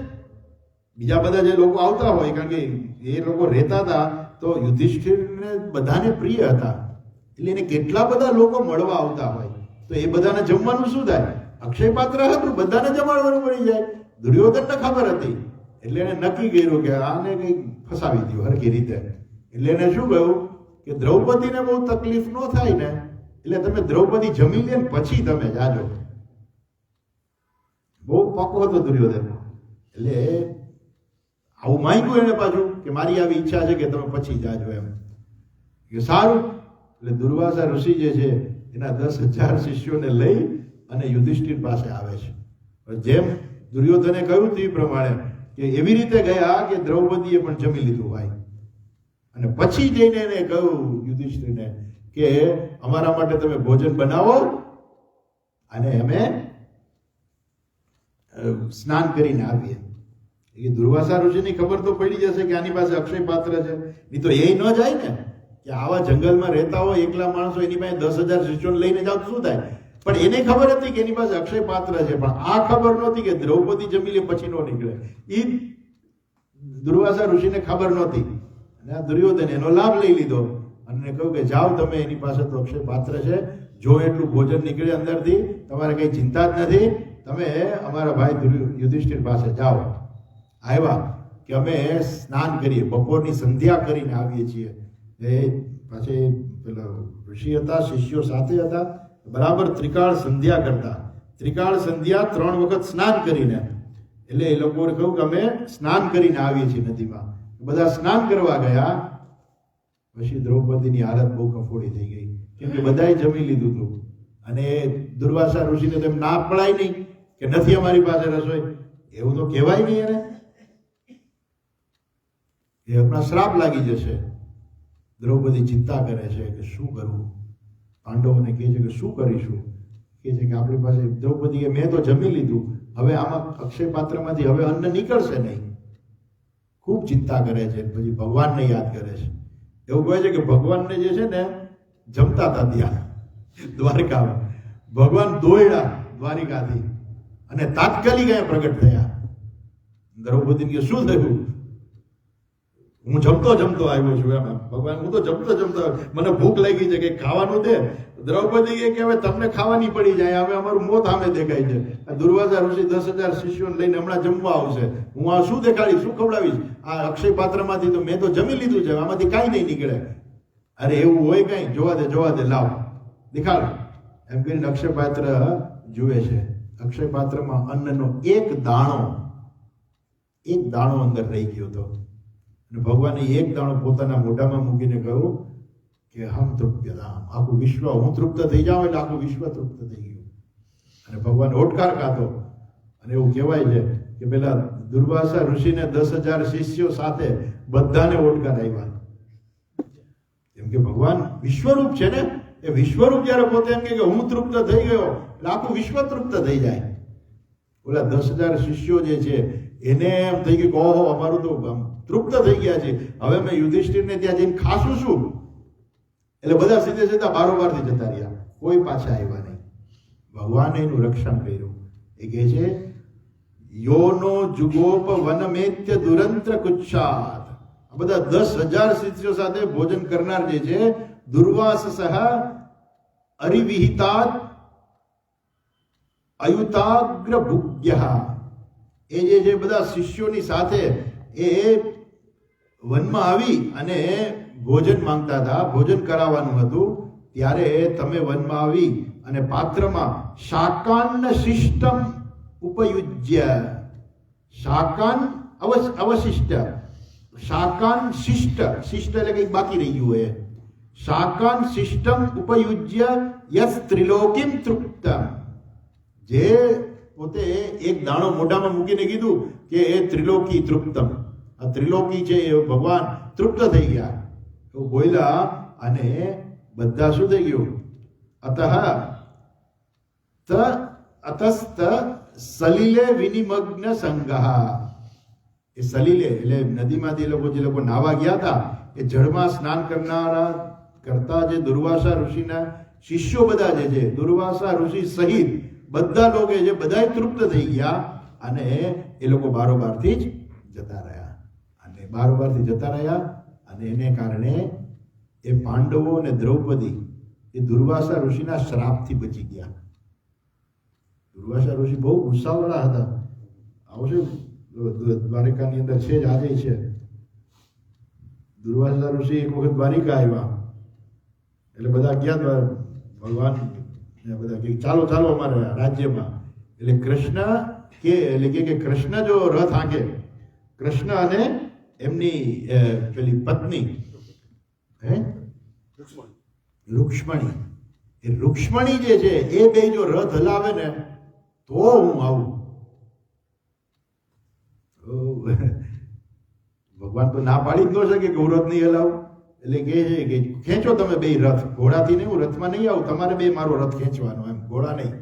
બીજા બધા જે લોકો આવતા હોય, કારણ કે એ લોકો રહેતા હતા તો યુધિષ્ઠિરને બધાને પ્રિય હતા, એટલે એને કેટલા બધા લોકો મળવા આવતા હોય, તો એ બધાને જમવાનું શું થાય? અક્ષય પાત્ર હતું, બધાને જમાડવાનું મળી જાય. દુર્યોધનને ખબર હતી, એટલે એને નક્કી કર્યું કે આને કઈ ફસાવી દો હરકી રીતે. એટલે એને શું કહ્યું કે દ્રૌપદીને બહુ તકલીફ ન થાય ને, એટલે તમે દ્રૌપદી જમી લે ને પછી તમે જાજો. બહુ પાકો હતો દુર્યોધન, એટલે આવું માંગ્યું એને પાછું કે મારી આવી ઈચ્છા છે કે તમે પછી જાજો એમ. કે સારું. એટલે દુર્વાસા ઋષિ જે છે એના 10,000 શિષ્યોને લઈ અને યુધિષ્ઠિર પાસે આવે છે. જેમ દુર્યોધને કહ્યું તે પ્રમાણે કે એવી રીતે ગયા કે દ્રૌપદીએ પણ જમી લીધું ભાઈ. અને પછી જઈને એને કહ્યું યુધિષ્ઠિરને કે અમારા માટે તમે ભોજન બનાવો અને અમે સ્નાન કરીને આવીએ. એ દુર્વાસા ઋષિની ખબર તો પડી જશે કે આની પાસે અક્ષય પાત્ર છે, નહીં તો એ ન જાય ને કે આવા જંગલમાં રહેતા હોય એકલા માણસો, એની પાસે 10,000 શિષ્યોને લઈને જાવ શું થાય? પણ એને ખબર હતી કે એની પાસે અક્ષય પાત્ર છે, પણ આ ખબર નહોતી કે દ્રૌપદી જમી લે પછી નો નીકળે. એ દુર્વાસા ઋષિને ખબર નહોતી. અને આ દુર્યોધન એનો લાભ લઈ લીધો અને કહ્યું કે જાઓ તમે, એની પાસે તો અક્ષય પાત્ર છે, જો એટલું ભોજન નીકળે અંદરથી, તમારે કઈ ચિંતા જ નથી, તમે અમારા ભાઈ યુધિષ્ઠિર પાસે જાઓ. આવ્યા કે અમે સ્નાન કરીએ, બપોરની સંધ્યા કરીને આવીએ છીએ. એ પાછી પેલા ઋષિ હતા, શિષ્યો સાથે હતા, બરાબર ત્રિકાળ સંધ્યા કરતા. ત્રિકાળ સંધ્યા 3 વખત સ્નાન કરીને, એટલે એ લોકોએ કહ્યું કે અમે સ્નાન કરીને આવીએ છીએ નદીમાં. બધા સ્નાન કરવા ગયા. પછી દ્રૌપદીની હાલત બહુ કફોડી થઈ ગઈ, કેમ કે બધાએ જમી લીધું હતું. અને દુર્વાસા ઋષિને તો એમ ના પડાય નહીં કે નથી અમારી પાસે રસોઈ, એવું તો કહેવાય નહીં એને. એ હમણાં શ્રાપ લાગી જશે. દ્રૌપદી ચિંતા કરે છે કે શું કરવું. પાંડવોને કહે છે કે શું કરીશું? કહે છે કે આપણી પાસે દ્રૌપદી કે મેં તો જમી લીધું, હવે આમાં અક્ષય પાત્રમાંથી હવે અન્ન નીકળશે નહીં. ખૂબ ચિંતા કરે છે. પછી ભગવાનને યાદ કરે છે. એવું કહે છે કે ભગવાનને જે છે ને જમતા હતા ત્યાં દ્વારકામાં, ભગવાન દોડ્યા દ્વારિકાથી અને તાત્કાલિક અહીંયા પ્રગટ થયા. દ્રૌપદીને કે શું થયું? હું જમતો આવ્યો છું એમ. ભગવાન હું તો જમતો મને ભૂખ લાગી છે, કે ખાવાનું દે. દ્રૌપદી કે હવે તમને ખાવાની પડી જાય, હવે અમારું મોત સામે દેખાય છે. આ દુર્વાસા ઋષિ 10,000 શિષ્યોને લઈને હમણાં જમવા આવશે, હું આ શું દેખાડીશ, શું ખવડાવીશ? આ અક્ષય પાત્રમાંથી તો મેં તો જમી લીધું છે, આમાંથી કાંઈ નહીં નીકળે. અરે એવું હોય કઈ? જોવા દે લાવ દેખાડ એમ કરીને અક્ષય પાત્ર જુએ છે. અક્ષય પાત્રમાં અન્નનો એક દાણો અંદર રહી ગયો હતો. અને ભગવાને એક દાણો પોતાના મોઢામાં મૂકીને કહ્યું કે હમ તૃપ્યતામ, આખું વિશ્વ, હું તૃપ્ત થઈ જાઉં એટલે આખું વિશ્વ તૃપ્ત થઈ ગયું. અને ભગવાન ઓટકાર ખાતો. અને એવું કહેવાય છે કે પેલા દુર્વાસા ઋષિને 10,000 શિષ્યો સાથે બધાને ઓટકાર આવ્યા. કેમ કે ભગવાન વિશ્વરૂપ છે ને, એ વિશ્વરૂપ જયારે પોતે એમ કે હું તૃપ્ત થઈ ગયો એટલે આખું વિશ્વ તૃપ્ત થઈ જાય. ઓલા 10,000 શિષ્યો જે છે એને એમ થઈ ગયું કે ઓહો અમારું તો તૃપ્ત થઈ ગયા છે, હવે મેં યુધિષ્ઠિરને ત્યાં જઈને ખાશું શું? એટલે બધા સીધા બારોબારથી જતા રહ્યા, કોઈ પાછા આવ્યા નહીં. ભગવાને એનું રક્ષણ કર્યું. એ કહે છે યોનો જુગોપ વનમેત્ય દુરંત્ર કુચ્છાત. આ બધા 10,000 શિષ્યો સાથે ભોજન કરનાર જે છે, દુર્વાસ સહ અરિવિહિતાત અયુતાગ્ર ભુગ્ય, એ જે છે બધા શિષ્યોની સાથે એ વનમાં આવી અને ભોજન માંગતા હતા, ભોજન કરાવવાનું હતું. ત્યારે તમે વનમાં આવી અને પાત્રમાં શાકાન શિષ્ટમ ઉપયુજ્ય, શાકાન અવશિષ્ટ, શાકાન શિષ્ટ એટલે કંઈક બાકી રહી ગયું હોય, શાકાન શિષ્ટમ ઉપયુજ્ય યસ ત્રિલોકીમ તૃપ્તમ. જે પોતે એક દાણો મોઢામાં મૂકીને કીધું કે એ ત્રિલોકી તૃપ્તમ, આ ત્રિલોકી છે એ ભગવાન તૃપ્ત થઈ ગયા એવું બોલ્યા. અને બધા શું થઈ ગયું? અતસ્ત સલિલે વિનિમગ્ન સંગહ. એ સલિલે એટલે નદીમાંથી જે લોકો નાવા ગયા હતા, એ જળમાં સ્નાન કરનારા કરતા જે દુર્વાસા ઋષિના શિષ્યો બધા જે છે, દુર્વાસા ઋષિ સહિત બધા લોકો જે બધા તૃપ્ત થઈ ગયા અને એ લોકો બારોબારથી જ જતા રહ્યા. અને બારોબારથી જતા રહ્યા અને એને કારણે એ પાંડવો અને દ્રૌપદી એ દુર્વાસા ઋષિના શ્રાપથી બચી ગયા. દુર્વાસા ઋષિ બહુ ગુસ્સાવાળા હતા. આવશે દ્વારિકાની અંદર છે જ, આજે છે. દુર્વાસા ઋષિ એક વખત દ્વારિકા આવ્યા એટલે બધા ગયા ભગવાન બધા કે ચાલો ચાલો અમારા રાજ્યમાં. એટલે કૃષ્ણ કે કૃષ્ણ જો રથ હાંકે, કૃષ્ણ અને એમની પેલી પત્ની રૂક્ષ્મણી, એ રૂક્ષ્મણી જે છે એ બે જો રથ હલાવે ને તો હું આવું. ભગવાન તો ના પાડી જ ન શકે કે હું રથ નહીં હલાવું. એટલે કહે છે કે ખેંચો તમે બે રથ, ઘોડાથી નહીં, હું રથમાં નહીં આવું, તમારે બે મારો રથ ખેંચવાનો, એમ ઘોડા નહીં.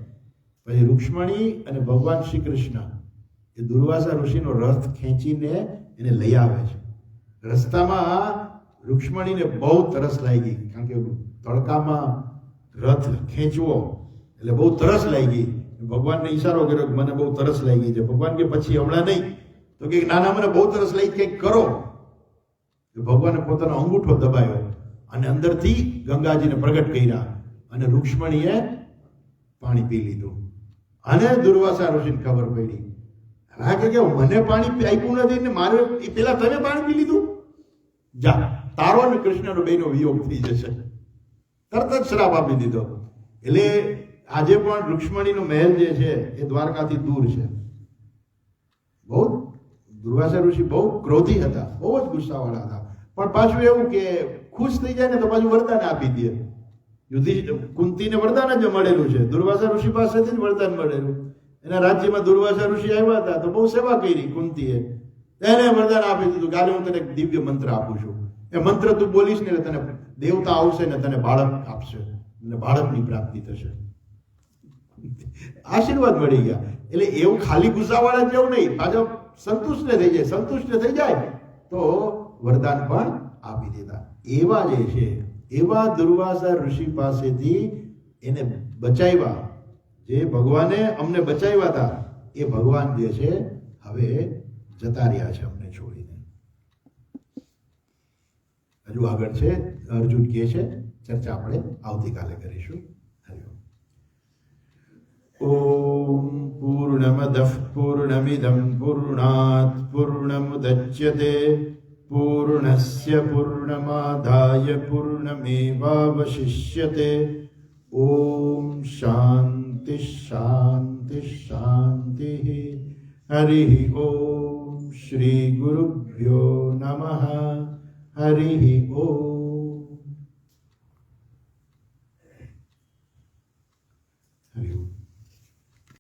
પછી રૂક્ષ્મણી અને ભગવાન શ્રી કૃષ્ણ એ દુર્વાસા ઋષિનો રથ ખેંચીને એને લઈ આવે છે. રસ્તામાં રૂક્ષ્મણીને બહુ તરસ લાગી, કારણ કે તડકામાં રથ ખેંચવો એટલે બહુ તરસ લાગી. ભગવાનને ઈશારો કર્યો કે મને બહુ તરસ લાગી છે. ભગવાન કે પછી હમણાં નહીં, તો કે નાના મને બહુ તરસ લાગી, કંઈક કરો. ભગવાને પોતાનો અંગૂઠો દબાયો અને અંદરથી ગંગાજીને પ્રગટ કર્યા અને રૂક્ષ્મણીએ પાણી પી લીધું. અને દુર્વાસા ઋષિને ખબર પડી, હા કે મને પાણી આપ્યું નથી ને મારે પેલા તમે પાણી પી લીધું, જા તારો અને કૃષ્ણનો બેનો વિયોગ થઈ જશે. તરત જ શ્રાપ આપી દીધો. એટલે આજે પણ રૂક્ષ્મણીનો મહેલ જે છે એ દ્વારકાથી દૂર છે. બહુ દુર્વાસા ઋષિ બહુ ક્રોધી હતા, બહુ જ ગુસ્સાવાળા હતા. પણ પાછું એવું કે ખુશ થઈ જાય ને તો પાછું વરદાન આપી દે. કુંતીને વરદાન જ મળેલું છે, દુર્વાસા ઋષિ પાસેથી જ વરદાન મળેલું. એના રાજ્યમાં દુર્વાસા ઋષિ આવ્યા હતા તો બહુ સેવા કરી કુંતીએ, એને વરદાન આપી દીધું, કાલે હું તને એક દિવ્ય મંત્ર આપું છું, એ મંત્ર તું બોલીશ ને તને દેવતા આવશે ને તને બાળક આપશે, અને બાળકની પ્રાપ્તિ થશે. આશીર્વાદ મળી ગયા. એટલે એવું ખાલી ગુસ્સાવાળા જેવું નહીં, પાછો સંતુષ્ટ થઈ જાય, સંતુષ્ટ થઈ જાય તો વરદાન પણ આપી દેતા. એવા જે છે એવા દુર્વાસા ઋષિ પાસેથી એને બચાવ્યા, જે ભગવાને અમને બચાવ્યા હતા એ ભગવાન જે છે હવે જતા રહ્યા છે અમને છોડીને. હજુ આગળ છે, અર્જુન કહે છે, ચર્ચા આપણે આવતીકાલે કરીશું. ઓમ પૂર્ણમદઃ પૂર્ણમિદં પૂર્ણાત પૂર્ણમુદચ્યતે પૂર્ણસ્ય પૂર્ણમાદાય પૂર્ણમેવાવશિષ્યતે. ઓમ શાંતિ શાંતિ શાંતિ. હરિ ઓમ શ્રી ગુરુભ્યો નમઃ. હરિ ઓમ.